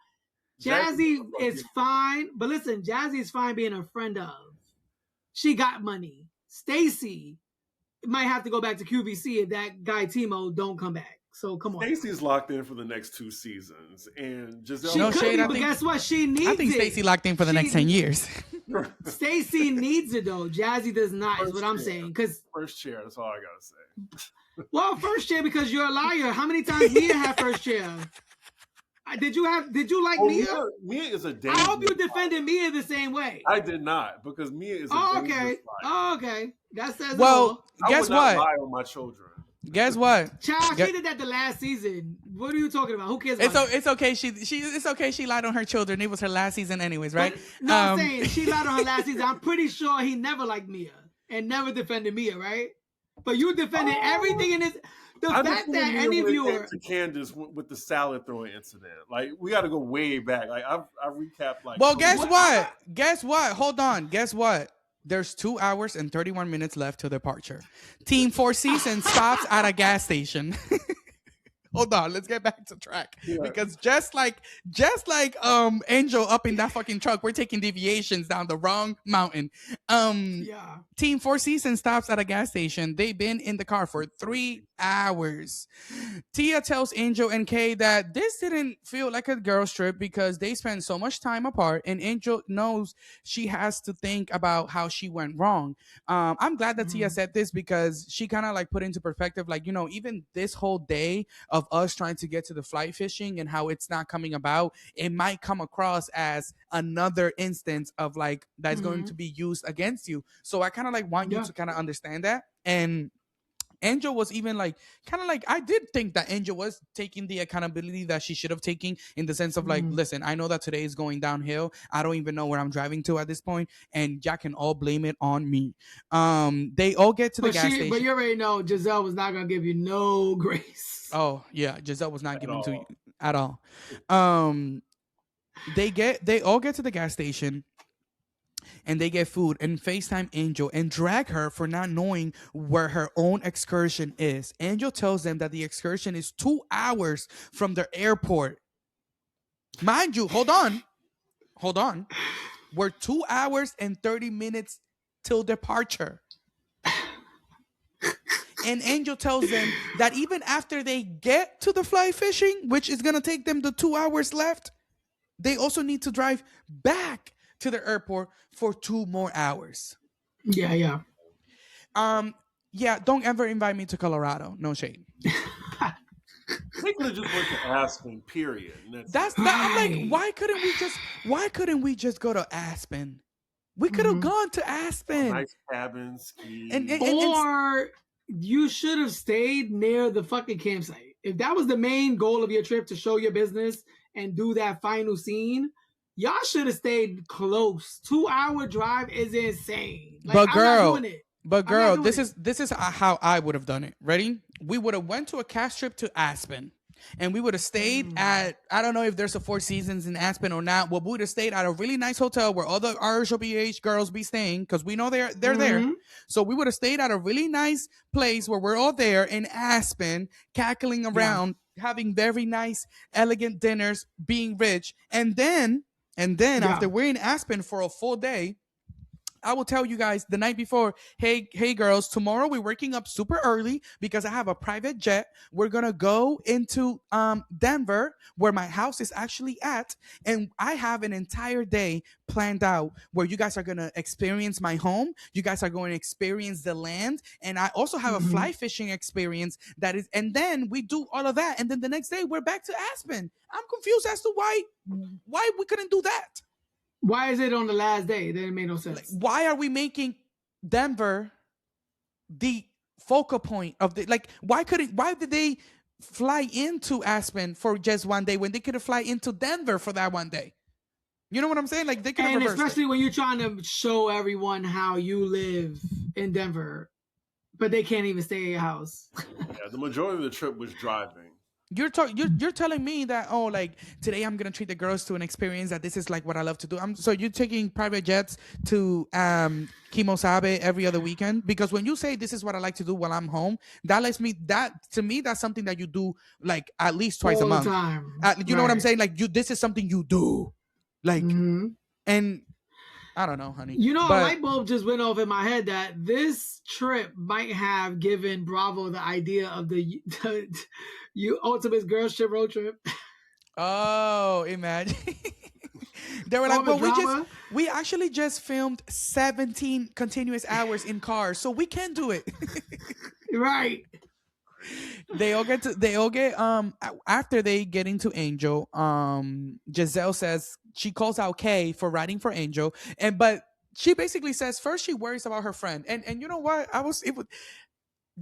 is fine, but listen, Jazzy is fine being a friend of. She got money. Stacy might have to go back to QVC if that guy Timo don't come back. So come on. Stacy's locked in for the next 2 seasons, and Gizelle. She could be, but guess what? She needs it. I think Stacy locked in for the next 10 years. Stacy needs it though. Jazzy does not. Is what I'm saying. Because first chair. That's all I gotta say. Well, first chair because you're a liar. How many times Mia had first chair? Did you like Mia? Mia is a dangerous I hope you defended Mia the same way. I did not, because Mia is a dangerous liar. Okay. That says well, guess what? I would not lie on my children. Guess what? Child, she did that the last season. What are you talking about? Who cares about It's okay. It's okay. She lied on her children. It was her last season anyways, right? But, no, I'm saying she lied on her last season. I'm pretty sure he never liked Mia and never defended Mia, right? But you defended everything in this. The fact that any viewer to Candace with the salad throwing incident, like we got to go way back. Like I recapped. Like, well, guess what? Guess what? Hold on. Guess what? There's 2 hours and 31 minutes left to departure. Team Four Seasons stops at a gas station. Hold on, let's get back to track. Yeah. Because just like Angel up in that fucking truck, we're taking deviations down the wrong mountain. Team Four Seasons stops at a gas station. They've been in the car for 3 hours. Tia tells Angel and Kay that this didn't feel like a girls trip because they spent so much time apart, and Angel knows she has to think about how she went wrong. I'm glad that Tia said this because she kind of like put into perspective, like, you know, even this whole day of of us trying to get to the fly fishing and how it's not coming about, it might come across as another instance of like that's going to be used against you. So I kind of like want you to kind of understand that. And Angel was even like kind of like, I did think that Angel was taking the accountability that she should have taken, in the sense of like, listen, I know that today is going downhill. I don't even know where I'm driving to at this point, and y'all can all blame it on me. They all get to the gas station. But you already know Gizelle was not gonna give you no grace. Oh yeah, Gizelle was not giving to you at all. They all get to the gas station. And they get food and FaceTime Angel and drag her for not knowing where her own excursion is. Angel tells them that the excursion is 2 hours from their airport. Mind you, hold on. We're 2 hours and 30 minutes till departure. And Angel tells them that even after they get to the fly fishing, which is going to take them the 2 hours left, they also need to drive back to the airport for 2 more hours. Yeah. Yeah, don't ever invite me to Colorado. No shade. They could have just went to Aspen, period. I'm like, why couldn't we just go to Aspen? We could have gone to Aspen. Nice cabin, ski. Or you should have stayed near the fucking campsite. If that was the main goal of your trip, to show your business and do that final scene, y'all should have stayed close. 2 hour drive is insane. Like, but girl, this is how I would have done it. Ready? We would have went to a cast trip to Aspen, and we would have stayed at, I don't know if there's a Four Seasons in Aspen or not. Well, we would have stayed at a really nice hotel where all the RHOP girls be staying, because we know they're there. So we would have stayed at a really nice place where we're all there in Aspen, cackling around, having very nice, elegant dinners, being rich, and then after we're in Aspen for a full day, I will tell you guys the night before, hey girls, tomorrow we're waking up super early because I have a private jet. We're going to go into Denver, where my house is actually at, and I have an entire day planned out where you guys are going to experience my home. You guys are going to experience the land, and I also have a fly fishing experience that is, and then we do all of that, and then the next day we're back to Aspen. I'm confused as to why we couldn't do that. Why is it on the last day? That made no sense. Like, why are we making Denver the focal point of the, like, why did they fly into Aspen for just one day when they could have fly into Denver for that one day? You know what I'm saying? Like, they could have reversed especially it. When you're trying to show everyone how you live in Denver, but they can't even stay at your house. Yeah, the majority of the trip was driving. You're telling me that, oh, like, today I'm gonna treat the girls to an experience that this is like what I love to do. So you're taking private jets to Kimosabe every other weekend? Because when you say this is what I like to do while I'm home, to me that's something that you do like at least twice a month. You know what I'm saying? Like, this is something you do, like, and I don't know, honey. You know, a light bulb just went off in my head that this trip might have given Bravo the idea of the ultimate girls trip road trip. Oh, imagine. They were like, well, we actually just filmed 17 continuous hours in cars, so we can do it. Right. They all get after they get into Angel, Gizelle says, she calls out Kay for riding for Angel, but she basically says first she worries about her friend, and you know what,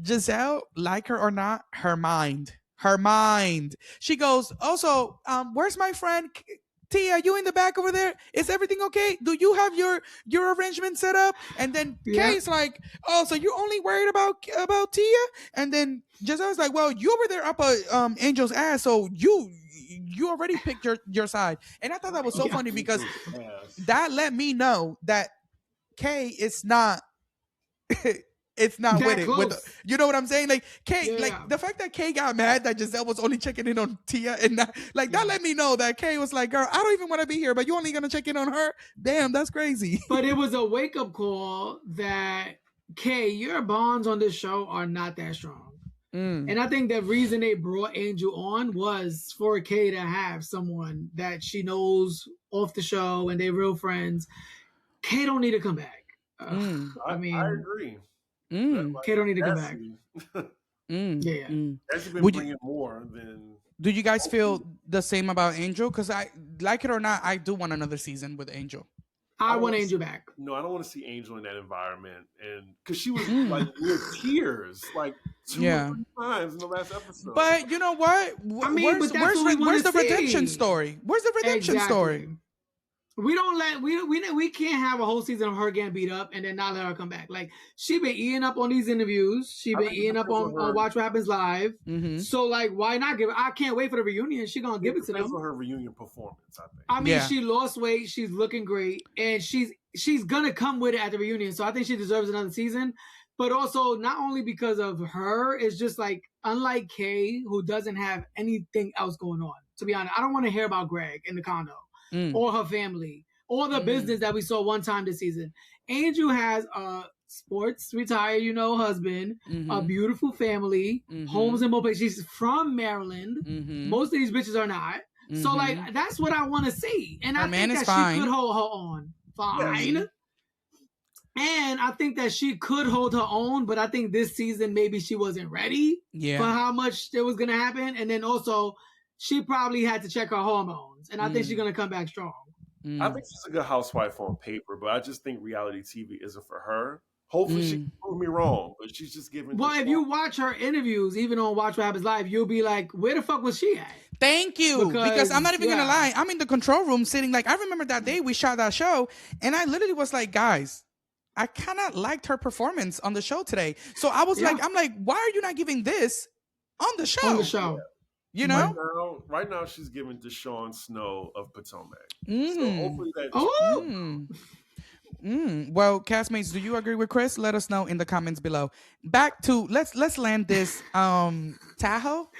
Gizelle, like her or not, her mind. She goes, also, where's my friend Tia? You in the back over there? Is everything okay? Do you have your arrangement set up? And then Kay's like, oh, so you're only worried about Tia? And then Giselle's like, well, you over there up Angel's ass, so you already picked your side. And I thought that was so funny because that let me know that Kay is not it's not that with it. You know what I'm saying? Like, Kay, like the fact that Kay got mad that Gizelle was only checking in on Tia and not, like, that let me know that Kay was like, girl, I don't even want to be here, but you only gonna check in on her? Damn, that's crazy. But it was a wake up call that, Kay, your bonds on this show are not that strong. And I think the reason they brought Angel on was for Kay to have someone that she knows off the show and they're real friends. Kay don't need to come back. I mean, I agree. Kay don't need to come back. Has been Would bringing more than. do you guys feel the same about Angel? Because I, like it or not, I do want another season with Angel. I want Angel back. No, I don't want to see Angel in that environment, and because she was like near tears, like 2 or 3 times in the last episode. But you know what? I mean, where's the redemption story? Where's the redemption story? We don't we can't have a whole season of her getting beat up and then not let her come back. Like, she been eating up on these interviews. She been eating up on Watch What Happens Live. So like, why not give? I can't wait for the reunion. She gonna give it to them. For her reunion performance, I think. I mean, she lost weight. She's looking great, and she's gonna come with it at the reunion. So I think she deserves another season. But also, not only because of her, it's just like, unlike Kay, who doesn't have anything else going on. To be honest, I don't want to hear about Greg in the condo. Or her family, or the business that we saw one time this season. Angel has a sports retired, husband, a beautiful family, homes in Moped. She's from Maryland. Most of these bitches are not. So like, that's what I want to see. And I think that she could hold her own. Fine. Yes. And I think that she could hold her own, but I think this season maybe she wasn't ready for how much it was going to happen. And then also, she probably had to check her hormones, and I think she's gonna come back strong. I think she's a good housewife on paper, but I just think reality TV isn't for her. Hopefully, she can prove me wrong, but she's just giving. Well, if you watch her interviews, even on Watch What Happens Live, you'll be like, "Where the fuck was she at?" Thank you, because I'm not even gonna lie. I'm in the control room sitting. Like, I remember that day we shot that show, and I literally was like, "Guys, I kind of liked her performance on the show today." So I was like, "I'm like, why are you not giving this on the show?" On the show. You know, right now she's giving Deshaun Snow of Potomac. So hopefully that. Well, castmates, do you agree with Chris? Let us know in the comments below. Back to let's land this Tahoe.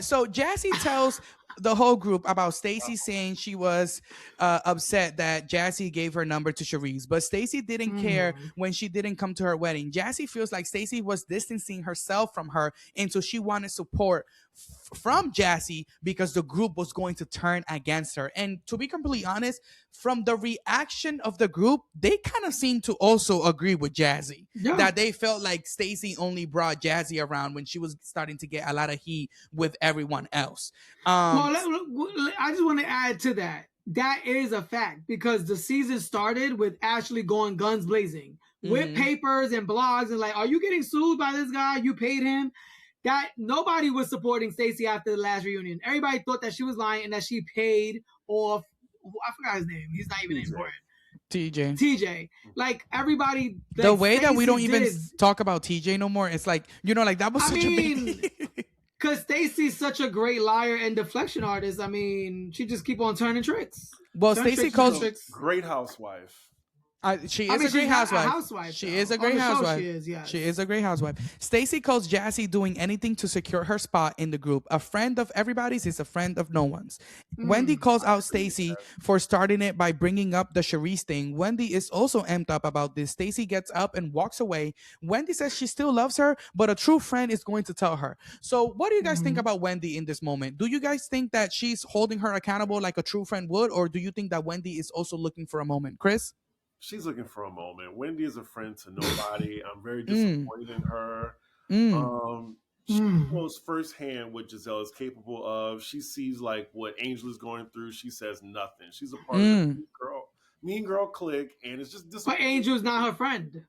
So Jazzy tells the whole group about Stacy saying she was upset that Jazzy gave her number to Charisse, but Stacy didn't care when she didn't come to her wedding. Jazzy feels like Stacy was distancing herself from her, and so she wanted support from Jazzy because the group was going to turn against her. And to be completely honest, from the reaction of the group, they kind of seemed to also agree with Jazzy, that they felt like Stacy only brought Jazzy around when she was starting to get a lot of heat with everyone else. I just want to add to that. That is a fact, because the season started with Ashley going guns blazing with papers and blogs and like, are you getting sued by this guy? You paid him. That nobody was supporting Stacy after the last reunion. Everybody thought that she was lying and that she paid off. I forgot his name. He's not even important. TJ. Like, everybody. The way Stacey that we don't even talk about TJ no more, it's like, like that was such a big deal. Because Stacy's such a great liar and deflection artist. I mean, she just keep on turning tricks. Well, Stacy calls great housewife. She is a great housewife. She is a great housewife. She is a great housewife. Stacy calls Jazzy doing anything to secure her spot in the group. A friend of everybody's is a friend of no one's. Wendy calls out Stacy for starting it by bringing up the Charisse thing. Wendy is also amped up about this. Stacy gets up and walks away. Wendy says she still loves her, but a true friend is going to tell her. So what do you guys think about Wendy in this moment? Do you guys think that she's holding her accountable like a true friend would, or do you think that Wendy is also looking for a moment? Chris? She's looking for a moment. Wendy is a friend to nobody. I'm very disappointed in her. She knows firsthand what Gizelle is capable of. She sees like what Angel is going through. She says nothing. She's a part of the mean girl clique, and it's just disappointing. But Angel's not her friend.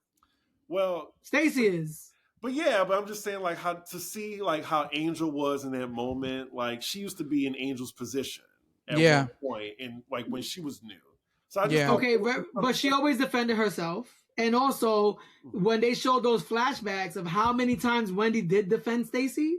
Well, Stacy is. But I'm just saying, like, how to see like how Angel was in that moment. Like, she used to be in Angel's position at one point, and like when she was new. So I just but she always defended herself. And also, when they showed those flashbacks of how many times Wendy did defend Stacy,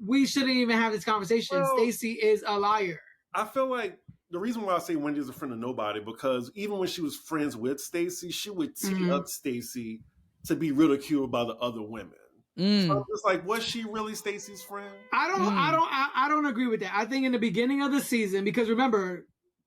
we shouldn't even have this conversation. Well, Stacy is a liar. I feel like the reason why I say Wendy is a friend of nobody, because even when she was friends with Stacy, she would tee up Stacy to be ridiculed by the other women. So I'm just like, was she really Stacy's friend? I don't agree with that. I think in the beginning of the season, because remember,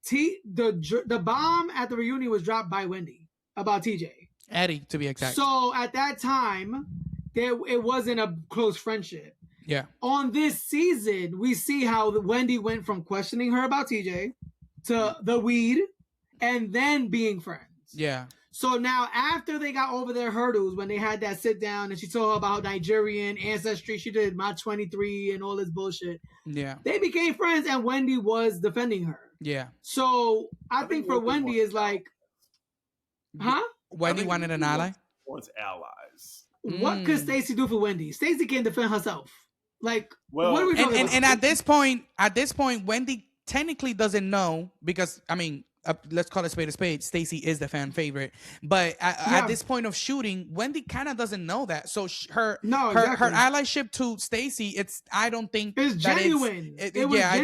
the bomb at the reunion was dropped by Wendy about TJ. Eddie, to be exact. So at that time, it wasn't a close friendship. Yeah. On this season, we see how Wendy went from questioning her about TJ to the weed and then being friends. Yeah. So now, after they got over their hurdles, when they had that sit down and she told her about Nigerian ancestry, she did my 23 and all this bullshit. Yeah. They became friends, and Wendy was defending her. Yeah. So I think for Wendy is like, huh? Wendy wanted an ally. Wants allies. What could Stacy do for Wendy? Stacy can't defend herself. Like, well, what are we talking about? And at this point, Wendy technically doesn't know because I mean. Let's call it a spade. Stacy is the fan favorite, but at this point of shooting, Wendy kind of doesn't know that. So her allyship to Stacy, I don't think it's genuine. I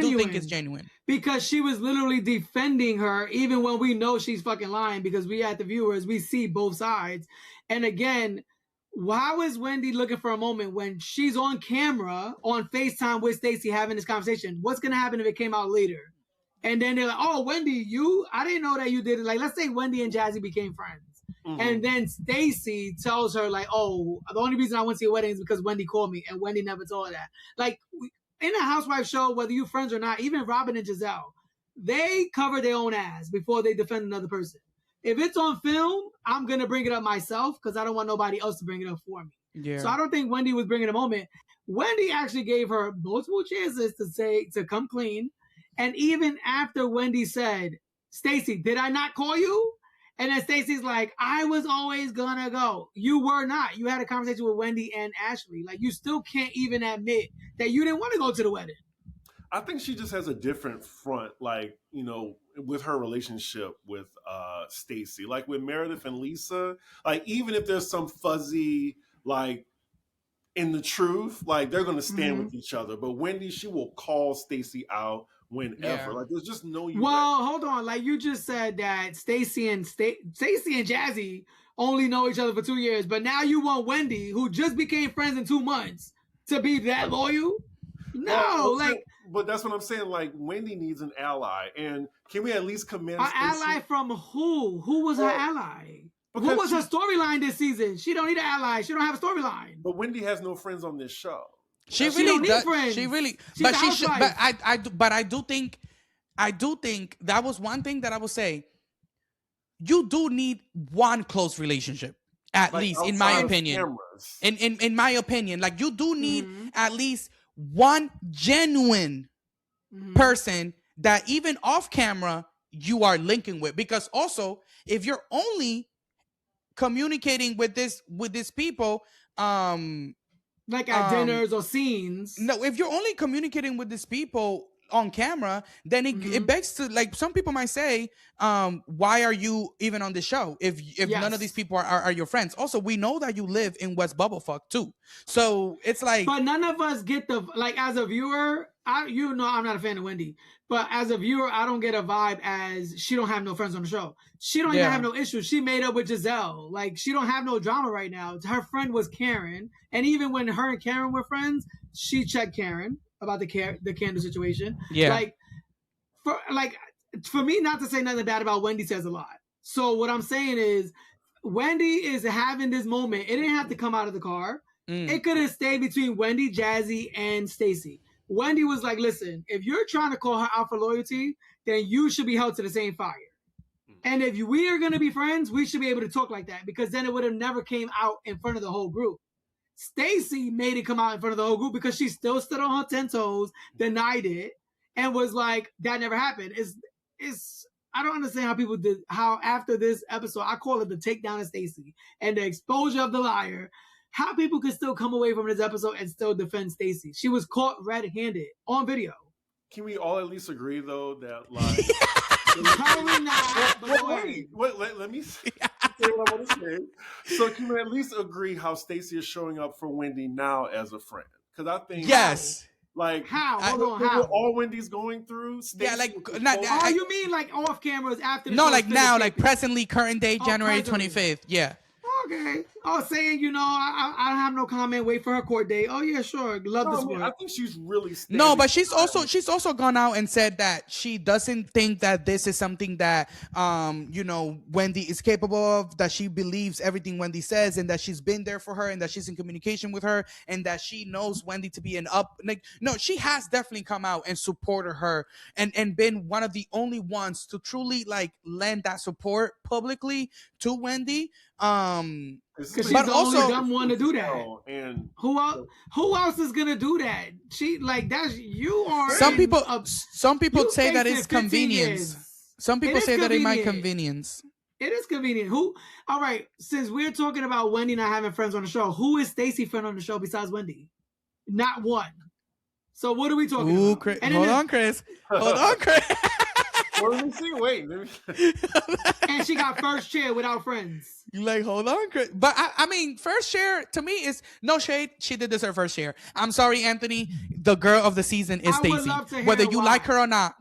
do think it's genuine because she was literally defending her, even when we know she's fucking lying. Because we, at the viewers, we see both sides. And again, how is Wendy looking for a moment when she's on camera on FaceTime with Stacy having this conversation? What's gonna happen if it came out later? And then they're like, oh, Wendy, I didn't know that you did it. Like, let's say Wendy and Jazzy became friends. Mm-hmm. And then Stacy tells her, like, oh, the only reason I went to your wedding is because Wendy called me. And Wendy never told her that. Like, in a housewife show, whether you friends or not, even Robin and Gizelle, they cover their own ass before they defend another person. If it's on film, I'm going to bring it up myself because I don't want nobody else to bring it up for me. Yeah. So I don't think Wendy was bringing a moment. Wendy actually gave her multiple chances to come clean. And even after Wendy said, Stacy, did I not call you? And then Stacy's like, I was always gonna go. You were not. You had a conversation with Wendy and Ashley. Like, you still can't even admit that you didn't want to go to the wedding. I think she just has a different front, like, you know, with her relationship with Stacy. Like with Meredith and Lisa, like, even if there's some fuzzy, like, in the truth, like, they're going to stand with each other. But Wendy, she will call Stacy out whenever. Yeah. Like, there's just no... Well, hold on. Like, you just said that Stacy and Jazzy only know each other for 2 years. But now you want Wendy, who just became friends in 2 months, to be that loyal? No, like... But that's what I'm saying. Like, Wendy needs an ally. And can we at least commend An ally from who? Who was her ally? What was her storyline this season? She don't need an ally. She don't have a storyline. But Wendy has no friends on this show. She really does. She really, but she should. But I do think that was one thing that I would say. You do need one close relationship, at least, in my opinion. In my opinion, like, you do need at least one genuine person that even off camera you are linking with, because also if you're only communicating with these people like at dinners or scenes, no, if you're only communicating with these people on camera, then it begs to, like, some people might say, why are you even on the show if none of these people are your friends? Also, we know that you live in West Bubblefuck too, so it's like, but none of us get the, like, as a viewer, I'm not a fan of Wendy, but as a viewer, I don't get a vibe as she don't have no friends on the show. She don't even have no issues. She made up with Gizelle. Like, she don't have no drama right now. Her friend was Karen, and even when her and Karen were friends, she checked Karen about the candle situation. Yeah. For me not to say nothing bad about Wendy says a lot. So what I'm saying is, Wendy is having this moment. It didn't have to come out of the car. It could have stayed between Wendy, Jazzy, and Stacy. Wendy was like, listen, if you're trying to call her out for loyalty, then you should be held to the same fire. And if we are going to be friends, we should be able to talk like that, because then it would have never came out in front of the whole group. Stacy made it come out in front of the whole group because she still stood on her 10 toes, denied it, and was like, that never happened. I don't understand how people did, how after this episode, I call it the takedown of Stacy and the exposure of the liar, how people could still come away from this episode and still defend Stacy. She was caught red-handed on video. Can we all at least agree, though, that, like... Probably not. Wait, let me say what I want to say. So can we at least agree how Stacy is showing up for Wendy now as a friend? Because I think... Yes. Like, how? Hold on, how? All Wendy's going through? Stacey, yeah, like... you mean like off cameras after... No, like now, like presently, current day, January 25th. Yeah. Okay. Oh, saying, you know, I have no comment. Wait for her court date. Oh yeah, sure. Love the sport. I think she's really no, but she's also gone out and said that she doesn't think that this is something that you know, Wendy is capable of, that she believes everything Wendy says, and that she's been there for her, and that she's in communication with her, and that she knows Wendy to be no, she has definitely come out and supported her, and been one of the only ones to truly like lend that support publicly to Wendy. Because she's the only dumb one to do that. And who else is gonna do that? She like that's you are. Some people say that it's convenience. Some people say that it might convenience. It is convenient. All right, since we're talking about Wendy not having friends on the show, who is Stacy friend on the show besides Wendy? Not one. So what are we talking about? Hold on, Chris. Let me see. Wait. And she got first chair without friends. You like, hold on, Chris. But I mean, first chair to me is no shade. She did deserve first chair. I'm sorry, Anthony. The girl of the season is Stacy. Whether you like her or not,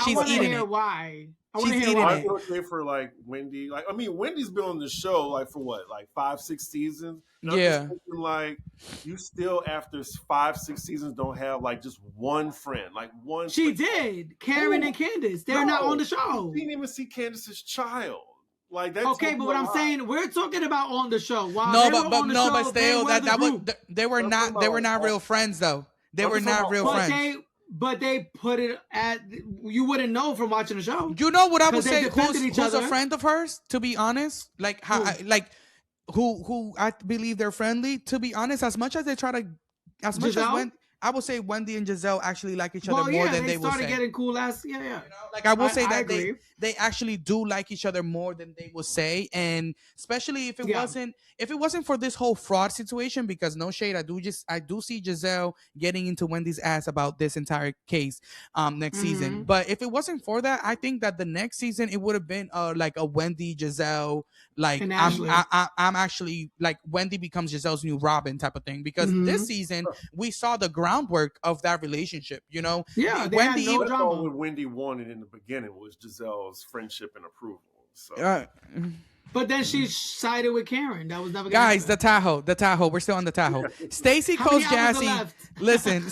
she's eating it. Why? She's eating it. I feel okay for like Wendy. Like, I mean, Wendy's been on the show like for what, like 5-6 seasons. And I'm just thinking, like, you still after 5-6 seasons don't have like just one friend, like one. She did. Karen and Candace. They're not on the show. You didn't even see Candace's child. Like that's okay, but what I'm saying, we're talking about on the show. But still, they were not real friends though. They were not real friends. But they put it at, you wouldn't know from watching the show. You know what I would say? Who's a friend of hers? To be honest, like how, who I believe they're friendly. To be honest, as much as I would say Wendy and Gizelle actually like each other more than they will say. Started getting cool last, You know, like I will say that they actually do like each other more than they will say, and especially if it wasn't for this whole fraud situation, because no shade, I do see Gizelle getting into Wendy's ass about this entire case next season. But if it wasn't for that, I think that the next season it would have been like a Wendy Gizelle, like I'm actually like Wendy becomes Giselle's new Robin type of thing, because this season we saw the groundwork of that relationship, you know. Wendy, that's all what Wendy wanted in the beginning was Giselle's friendship and approval. So. But then she sided with Karen. That was never gonna guys happen. the Tahoe. We're still on the Tahoe. Stacy calls Jazzy. Listen,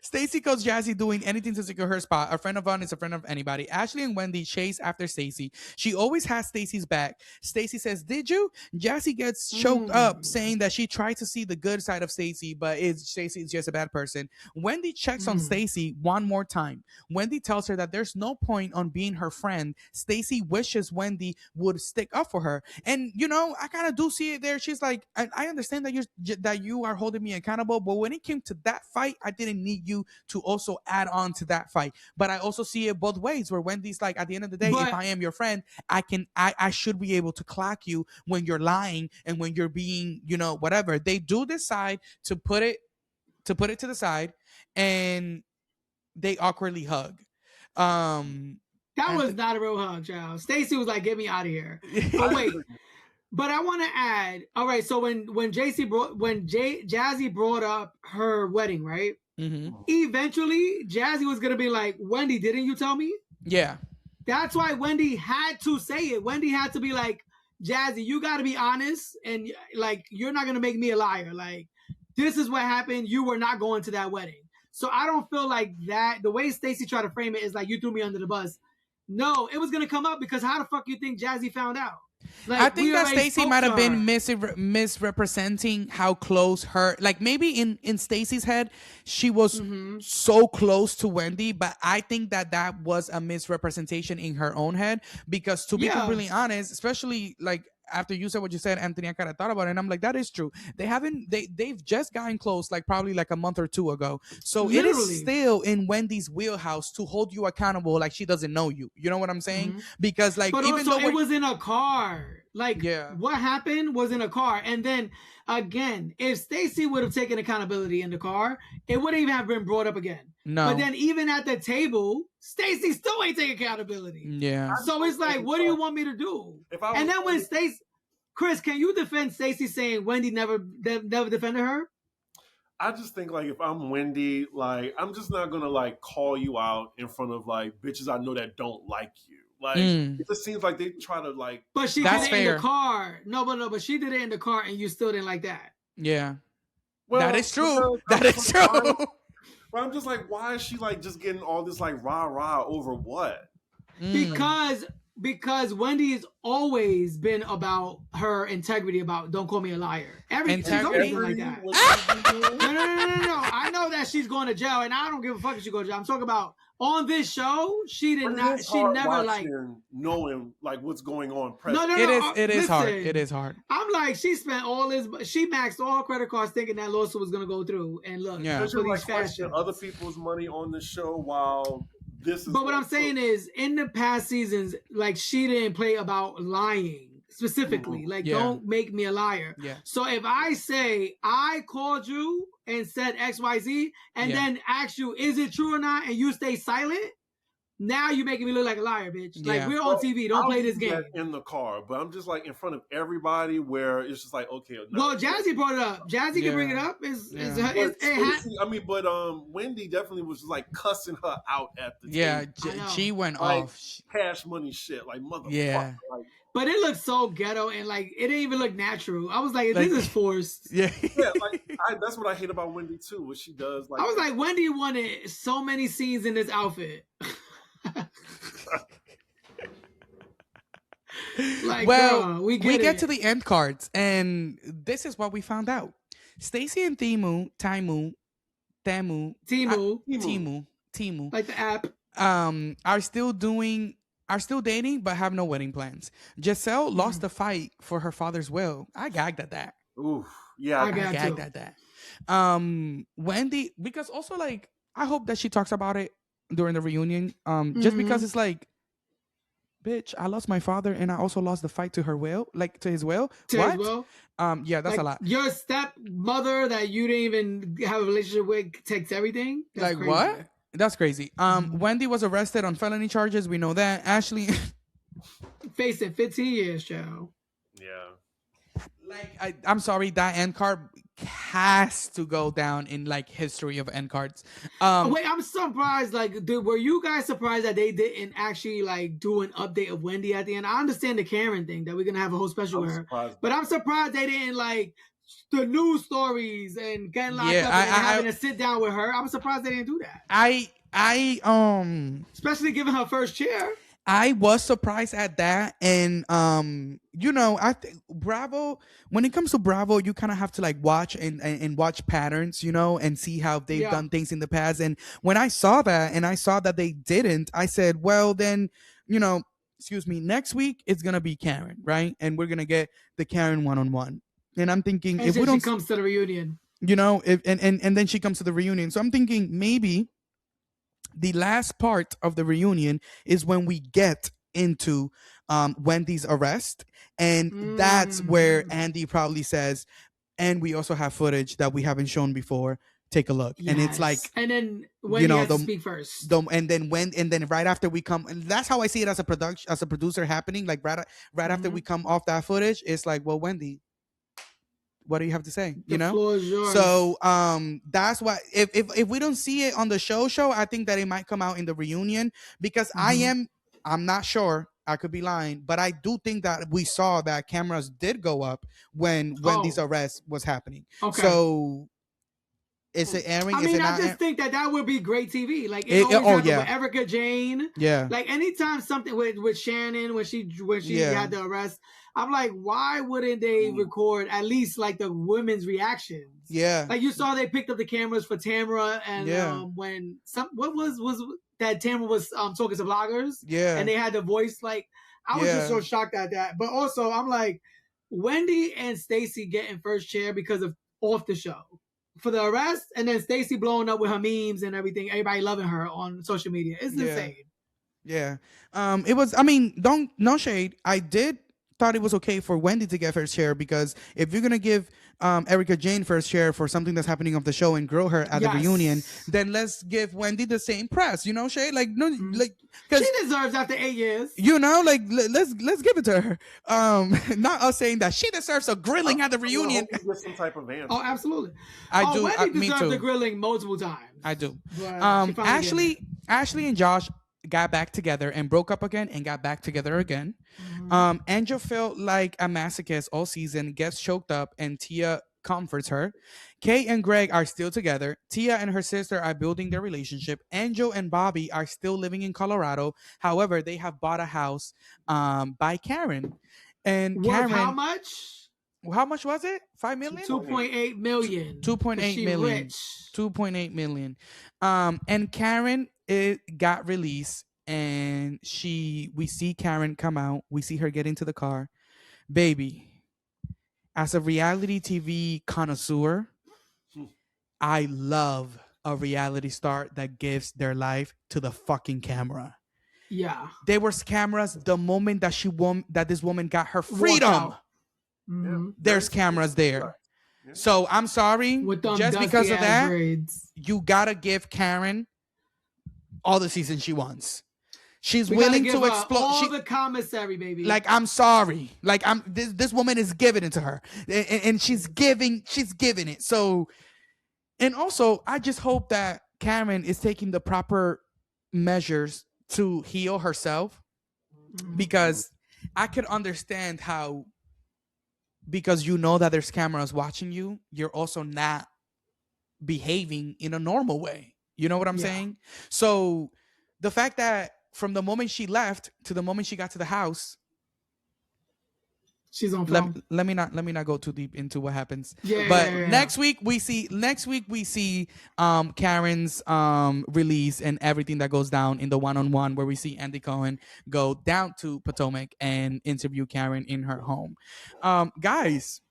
Stacy calls Jazzy doing anything to secure her spot. A friend of one is a friend of anybody. Ashley and Wendy chase after Stacy. She always has Stacy's back. Stacy says, "Did you?" Jazzy gets choked up, saying that she tried to see the good side of Stacy, but Stacy is just a bad person. Wendy checks on Stacy one more time. Wendy tells her that there's no point on being her friend. Stacy wishes Wendy would stick up for her, and you know, I kind of do see it there. She's like, I understand that you are holding me accountable, but when it came to that fight, I didn't need you to also add on to that fight. But I also see it both ways, where Wendy's like, at the end of the day, if I am your friend, I should be able to clock you when you're lying and when you're being, you know, whatever. They do decide to put it to the side, and they awkwardly hug. That was not a real hug, child. Stacy was like, "Get me out of here." But wait. But I want to add, all right, so when Jazzy brought up her wedding, right? Eventually, Jazzy was going to be like, "Wendy, didn't you tell me?" Yeah. That's why Wendy had to say it. Wendy had to be like, "Jazzy, you got to be honest, and like, you're not going to make me a liar. Like, this is what happened. You were not going to that wedding." So I don't feel like that. The way Stacy tried to frame it is like, you threw me under the bus. No, it was going to come up, because how the fuck you think Jazzy found out? Like, I think that Stacy might have been misrepresenting how close her, like maybe in Stacy's head, she was so close to Wendy, but I think that was a misrepresentation in her own head, because to be completely honest, especially like after you said what you said, Anthony, I kind of thought about it, and I'm like, that is true. They've just gotten close, like probably like a month or two ago. So literally, it is still in Wendy's wheelhouse to hold you accountable, like she doesn't know you. You know what I'm saying? Because like, but even also, it was in a car. Like, what happened was in a car. And then again, if Stacy would have taken accountability in the car, it wouldn't even have been brought up again. No. But then even at the table, Stacy still ain't taking accountability. Yeah. So it's like, what do you want me to do? And then when Stacy, Chris, can you defend Stacy saying Wendy never defended her? I just think like, if I'm Wendy, like, I'm just not gonna like call you out in front of like bitches I know that don't like you. Like it just seems like they try to like. But she That's did it in fair. the car. No, but she did it in the car, and you still didn't like that. Yeah. Well, That is true. because That is true. But I'm just like, why is she like just getting all this like rah over what? Because Wendy's always been about her integrity, about don't call me a liar. She's always been like that. No. I know that she's going to jail, and I don't give a fuck if she goes to jail. I'm talking about on this show. She did not. She never like knowing like what's going on. No. It is hard. It is hard. I'm like, she spent all this. She maxed all her credit cards thinking that lawsuit was going to go through. And look, for these fashion, other people's money on the show while. But what I'm saying is, in the past seasons, like she didn't play about lying specifically. Like, don't make me a liar. Yeah. So if I say I called you and said XYZ, and then ask you, is it true or not, and you stay silent, now you're making me look like a liar, bitch. Like we're on TV. Don't play this game in the car. But I'm just like in front of everybody, where it's just like okay. Well, Jazzy brought it up. Jazzy can bring it up. But Wendy definitely was just like cussing her out at the table. She went like, off. Cash money shit, like motherfucker. Yeah. Like, but it looked so ghetto and like it didn't even look natural. I was like, this is forced. Yeah. Like that's what I hate about Wendy too. What she does. Like I was like, Wendy wanted so many scenes in this outfit. Like, well, we get to the end cards, and this is what we found out. Stacy and Timu, like the app, are still dating, but have no wedding plans. Gizelle lost the fight for her father's will. I gagged at that. Ooh, yeah, I gagged at that. Wendy, because also like I hope that she talks about it during the reunion. Just because it's like, bitch, I lost my father and I also lost the fight to her will, like to his will. What? His will? Yeah, that's like, a lot. Your stepmother that you didn't even have a relationship with takes everything. That's like crazy. What? That's crazy. Wendy was arrested on felony charges. We know that. Ashley facing 15 years, Joe. Yeah. Like I'm sorry, that end card has to go down in like history of end cards. Wait, I'm surprised. Like, were you guys surprised that they didn't actually like do an update of Wendy at the end? I understand the Karen thing that we're gonna have a whole special with her, but I'm surprised they didn't like the news stories and getting locked up and having to sit down with her. I'm surprised they didn't do that. Especially given her first chair. I was surprised at that, and I think Bravo. When it comes to Bravo, you kind of have to like watch and watch patterns, and see how they've done things in the past. And when I saw that, and I saw that they didn't, I said, well, then, excuse me, next week it's gonna be Karen, right? And we're gonna get the Karen one-on-one. And I'm thinking, if we don't, she comes to the reunion, and then she comes to the reunion. So I'm thinking maybe the last part of the reunion is when we get into Wendy's arrest, and that's where Andy probably says, and we also have footage that we haven't shown before. Take a look. Yes. And it's like, and then Wendy has to speak first. And then right after we come, and that's how I see it as a producer happening. Like right after we come off that footage, it's like, well, Wendy, what do you have to say? The floor is yours. So that's why if we don't see it on the show, I think that it might come out in the reunion, because I'm not sure. I could be lying, but I do think that we saw that cameras did go up when Wendy's arrest was happening. Okay. So is it airing? I mean, I just think that would be great TV. Like it always happened with Erica Jane. Yeah. Like anytime something with Shannon when she had the arrest, I'm like, why wouldn't they record at least like the women's reactions? Yeah. Like you saw they picked up the cameras for Tamara, and when what was that Tamara was talking to bloggers. Yeah. And they had the voice, like I was just so shocked at that. But also I'm like, Wendy and Stacy getting first chair because of off the show for the arrest, and then Stacy blowing up with her memes and everything, everybody loving her on social media. It's insane. Yeah. It was, no shade. I thought it was okay for Wendy to get first chair, because if you're gonna give Erica Jane first chair for something that's happening off the show and grow her at the reunion, then let's give Wendy the same press, Shay? Like no, like she deserves after 8 years. Like let's give it to her. Not us saying that she deserves a grilling at the reunion. Some type of answer. Oh, absolutely. I do. Wendy deserves the grilling multiple times. I do. Ashley and Josh got back together and broke up again and got back together again. Angel felt like a masochist all season, gets choked up, and Tia comforts her. Kay and Greg are still together. Tia and her sister are building their relationship. Angel and Bobby are still living in Colorado. However, they have bought a house by Karen. And Karen, how much? How much was it? 5 million? 2.8 million. 2.8 million. Rich. 2.8 million. And Karen got released, and we see Karen come out. We see her get into the car. Baby, as a reality TV connoisseur, I love a reality star that gives their life to the fucking camera. Yeah. There was cameras the moment that this woman got her freedom. There's cameras there. Yeah. So I'm sorry, just because of that, you gotta give Karen all the season she wants. She's willing to explode all the commissary, baby. Like, I'm sorry, like this woman is giving it to her, and she's giving it. So, and also, I just hope that Karen is taking the proper measures to heal herself, because I could understand how, because you know that there's cameras watching you, you're also not behaving in a normal way. You know what I'm saying? So the fact that from the moment she left to the moment she got to the house, she's on film. Let me not go too deep into what happens. Next week we see Karen's release and everything that goes down in the one-on-one, where we see Andy Cohen go down to Potomac and interview Karen in her home. Guys,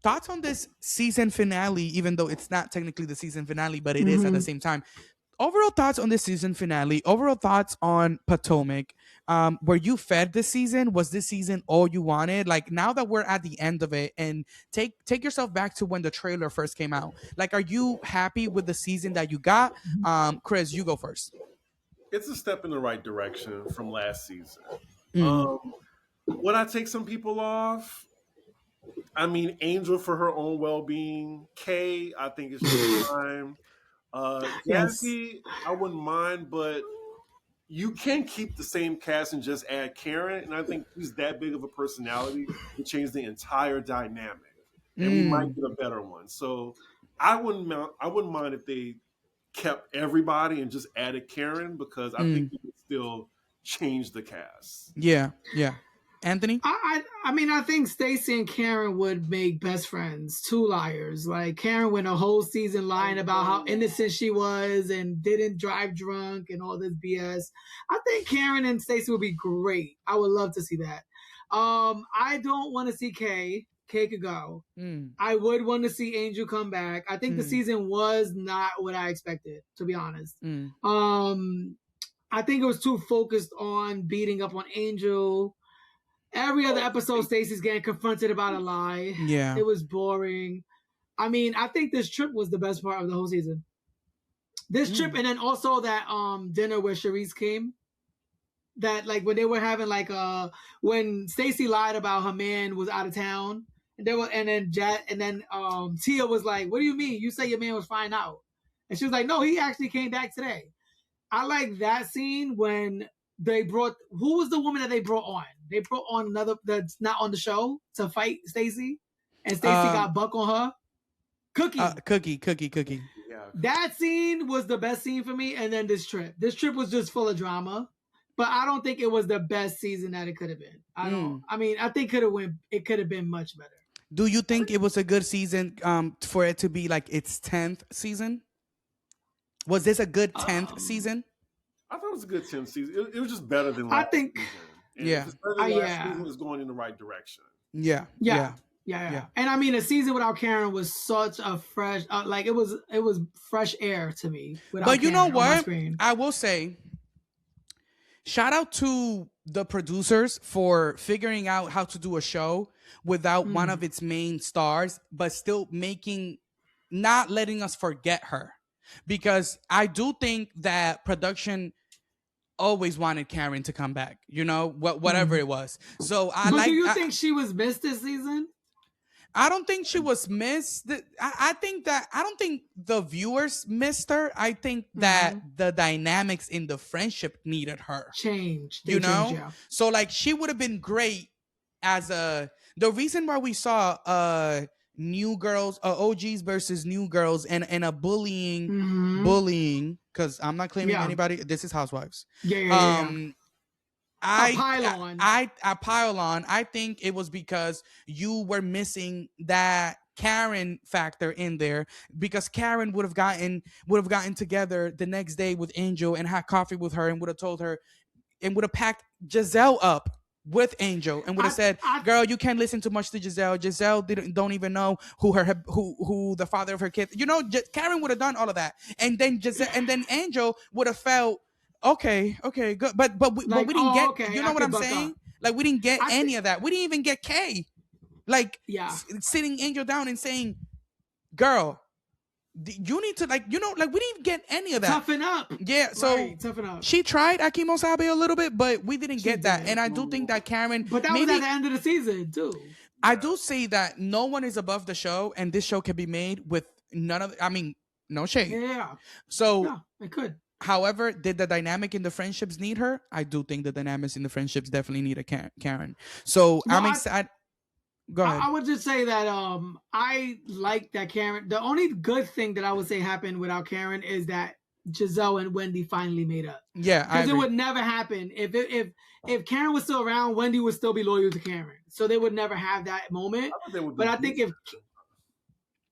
thoughts on this season finale, even though it's not technically the season finale, but it is at the same time. Overall thoughts on this season finale. Overall thoughts on Potomac. Were you fed this season? Was this season all you wanted? Like, now that we're at the end of it, and take yourself back to when the trailer first came out. Like, are you happy with the season that you got? Chris, you go first. It's a step in the right direction from last season. Would I take some people off? I mean, Angel for her own well-being. Kay, I think it's just time. Jazzy, I wouldn't mind, but you can keep the same cast and just add Karen, and I think she's that big of a personality to change the entire dynamic, and we might get a better one. So I wouldn't mind if they kept everybody and just added Karen, because I think it would still change the cast. Yeah. Anthony? I mean, I think Stacy and Karen would make best friends. Two liars. Like, Karen went a whole season lying about how innocent she was and didn't drive drunk and all this BS. I think Karen and Stacy would be great. I would love to see that. I don't want to see Kay. Kay could go. I would want to see Angel come back. I think the season was not what I expected, to be honest. I think it was too focused on beating up on Angel. Every other episode, Stacy's getting confronted about a lie. Yeah. It was boring. I mean, I think this trip was the best part of the whole season. This trip, and then also that dinner where Charisse came. That, like, when they were having, like, when Stacy lied about her man was out of town, and then Tia was like, "What do you mean? You say your man was flying out?" And she was like, "No, he actually came back today." I like that scene when they brought, who was the woman that they brought on? They brought on another that's not on the show to fight Stacy, and Stacy got buck on her. Cookie. Yeah. That scene was the best scene for me, and then this trip. This trip was just full of drama, but I don't think it was the best season that it could have been. I mean, I think it could have been much better. Do you think it was a good season for it to be like its 10th season? Was this a good 10th season? I thought it was a good 10th season. It was just better than last season. And if it's better than last season, it's going in the right direction. Yeah. And I mean, a season without Karen was such a fresh, like, it was fresh air to me. But you know what? I will say, shout out to the producers for figuring out how to do a show without one of its main stars, but still not letting us forget her. Because I do think that production always wanted Karen to come back, whatever it was. So do you think she was missed this season? I don't think she was missed. I think that I don't think the viewers missed her. I think that the dynamics in the friendship needed her. Changed. You know? So like she would have been great as the reason why we saw new girls, OGs versus new girls and a bullying, because I'm not claiming anybody. This is Housewives. I pile on. I think it was because you were missing that Karen factor in there, because Karen would have gotten together the next day with Angel and had coffee with her and would have told her and would have packed Gizelle up with Angel and would have said, "Girl, you can't listen too much to Gizelle. Gizelle don't even know who the father of her kid." You know, Karen would have done all of that, and then Angel would have felt. Okay, good, but we didn't get. Okay, you know what I'm saying? Like we didn't get any of that. We didn't even get Kay, like sitting Angel down and saying, "Girl, you need to like we didn't get any of that. Toughen up." Yeah, so toughen up. She tried Akimo Sabe a little bit, but we didn't get that. And I do think that Karen, but that was at the end of the season too. I do say that no one is above the show, and this show can be made with none of. I mean, no shade. Yeah. So it could. However, did the dynamic in the friendships need her? I do think the dynamics in the friendships definitely need a Karen. So I'm excited. Go ahead. I would just say that I like that Karen. The only good thing that I would say happened without Karen is that Gizelle and Wendy finally made up. Yeah, because it would never happen if Karen was still around. Wendy would still be loyal to Karen, so they would never have that moment. I think if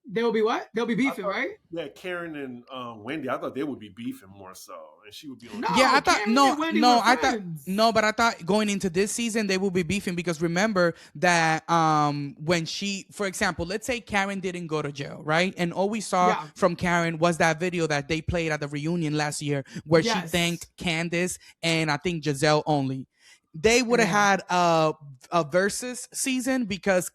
they will be what? They'll be beefing, right? Yeah, Karen and Wendy. I thought they would be beefing more so, and she would be on. No, I thought but I thought going into this season they will be beefing because remember that when she, for example, let's say Karen didn't go to jail, right? And all we saw from Karen was that video that they played at the reunion last year where she thanked Candace and I think Gizelle only. They would have had a versus season because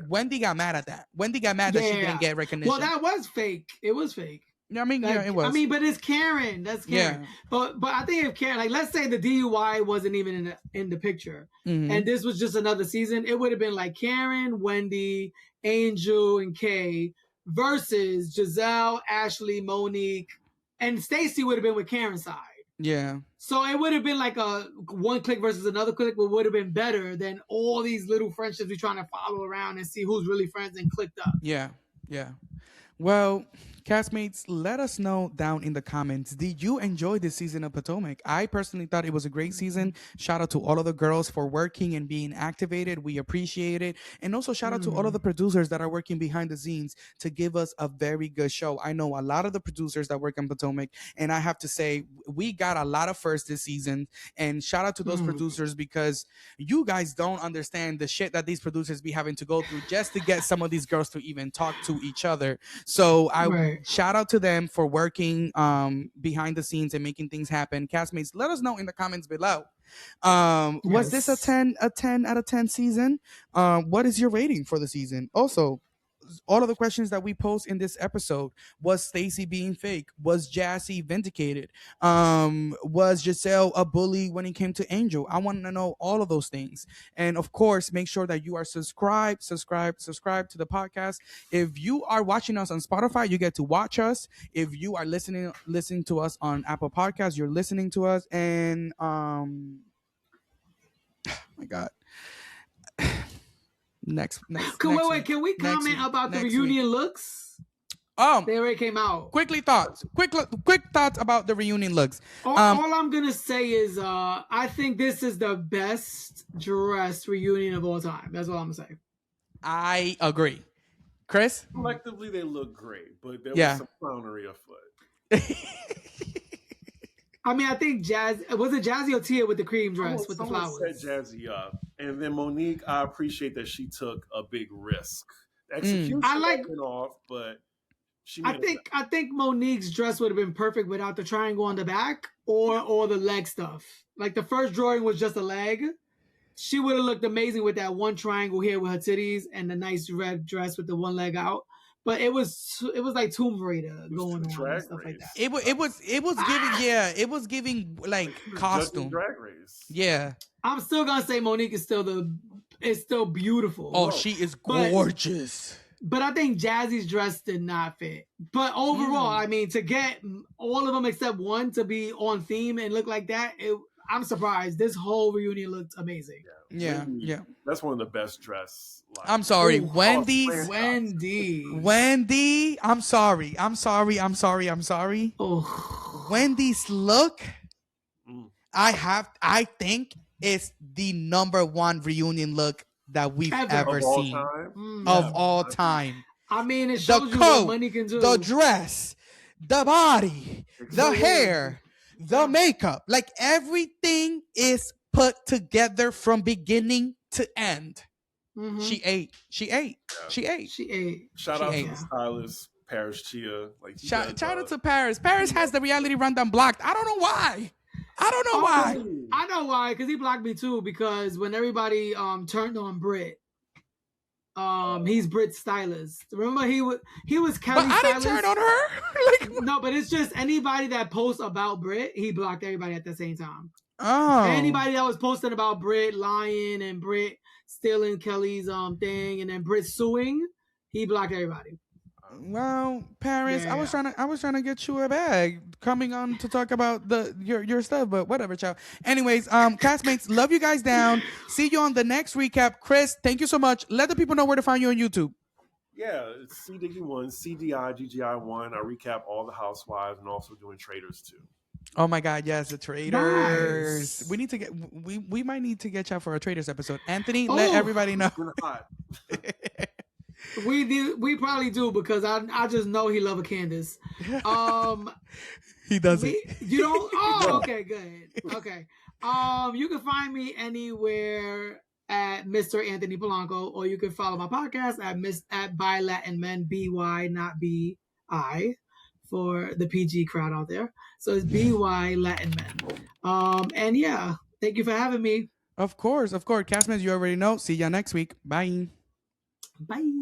Wendy got mad at that. Wendy got mad that she didn't get recognition. Well, that was fake. It was fake. I mean, it was. I mean, but it's Karen. That's Karen. Yeah. But I think if Karen, like, let's say the DUI wasn't even in the picture, and this was just another season, it would have been like Karen, Wendy, Angel, and Kay versus Gizelle, Ashley, Monique, and Stacy would have been with Karen's side. Yeah. So it would have been like a one click versus another click, but would have been better than all these little friendships we're trying to follow around and see who's really friends and clicked up. Yeah. Well, castmates, let us know down in the comments. Did you enjoy this season of Potomac? I personally thought it was a great season. Shout out to all of the girls for working and being activated. We appreciate it. And also shout out to all of the producers that are working behind the scenes to give us a very good show. I know a lot of the producers that work on Potomac, and I have to say we got a lot of firsts this season. And shout out to those producers because you guys don't understand the shit that these producers be having to go through just to get some of these girls to even talk to each other. So I shout out to them for working behind the scenes and making things happen. Castmates, let us know in the comments below. Was this a 10 out of 10 season? What is your rating for the season? Also, all of the questions that we posed in this episode: was Stacy being fake? Was Jazzy vindicated? Was Gizelle a bully when it came to Angel? I want to know all of those things. And of course, make sure that you are subscribed to the podcast. If you are watching us on Spotify, you get to watch us. If you are listening to us on Apple Podcasts, you're listening to us. And oh my God. Next Can we comment about the reunion looks? They already came out. Quick thoughts about the reunion looks. All I'm gonna say is I think this is the best dressed reunion of all time. That's all I'm gonna say. I agree. Chris? Collectively they look great, but there was some clownery afoot. I mean, I think was it Jazzy or Tia with the cream dress with the flowers? Set Jazzy up. And then Monique, I appreciate that she took a big risk. Execution went off, but she made I think Monique's dress would have been perfect without the triangle on the back or the leg stuff. Like the first drawing was just a leg. She would have looked amazing with that one triangle here with her titties and the nice red dress with the one leg out. But it was like Tomb Raider going on and stuff like that. It was giving like costume drag race. Yeah. I'm still gonna say Monique is still the is still beautiful. Oh, she is gorgeous. But I think Jazzy's dress did not fit. But overall, I mean, to get all of them except one to be on theme and look like that, I'm surprised. This whole reunion looked amazing. Yeah. That's one of the best dress. Like, I'm sorry, Wendy. I'm sorry. Oh. Wendy's look, I think is the #1 reunion look that we've ever seen of all time. I mean, it shows you what money can do. The dress, the body, the hair, the makeup, like everything is put together from beginning to end. Mm-hmm. She ate. Shout out to the stylist, Paris Chia. Like shout out to Paris. Paris has the reality rundown blocked. I don't know why. I know why, because he blocked me too. Because when everybody turned on Brit, he's Brit's stylist. Remember he was Kelly's stylist. But I didn't turn on her. No, but it's just anybody that posts about Brit, he blocked everybody at the same time. Oh, anybody that was posting about Brit lying and Brit stealing Kelly's thing, and then Brit suing, he blocked everybody. Well, Paris, I was trying to get you a bag coming on to talk about your stuff, but whatever, child. Anyways, castmates, love you guys down. See you on the next recap. Chris, thank you so much. Let the people know where to find you on YouTube. Yeah, it's CDiggy1, CDIGGI1. I recap all the housewives and also doing Traders too. Oh my God, yes, the Traders. Nice. We need to get we might need to get you for a Traders episode. Anthony, let everybody know. We probably do, because I just know he love a Candace. He doesn't. You don't? Oh, okay, good. Okay. You can find me anywhere at Mr. Anthony Polanco, or you can follow my podcast at By Latin Men, BY, not BI, for the PG crowd out there. So it's BY Latin Men. And yeah, thank you for having me. Of course. Castmates, you already know. See ya next week. Bye. Bye.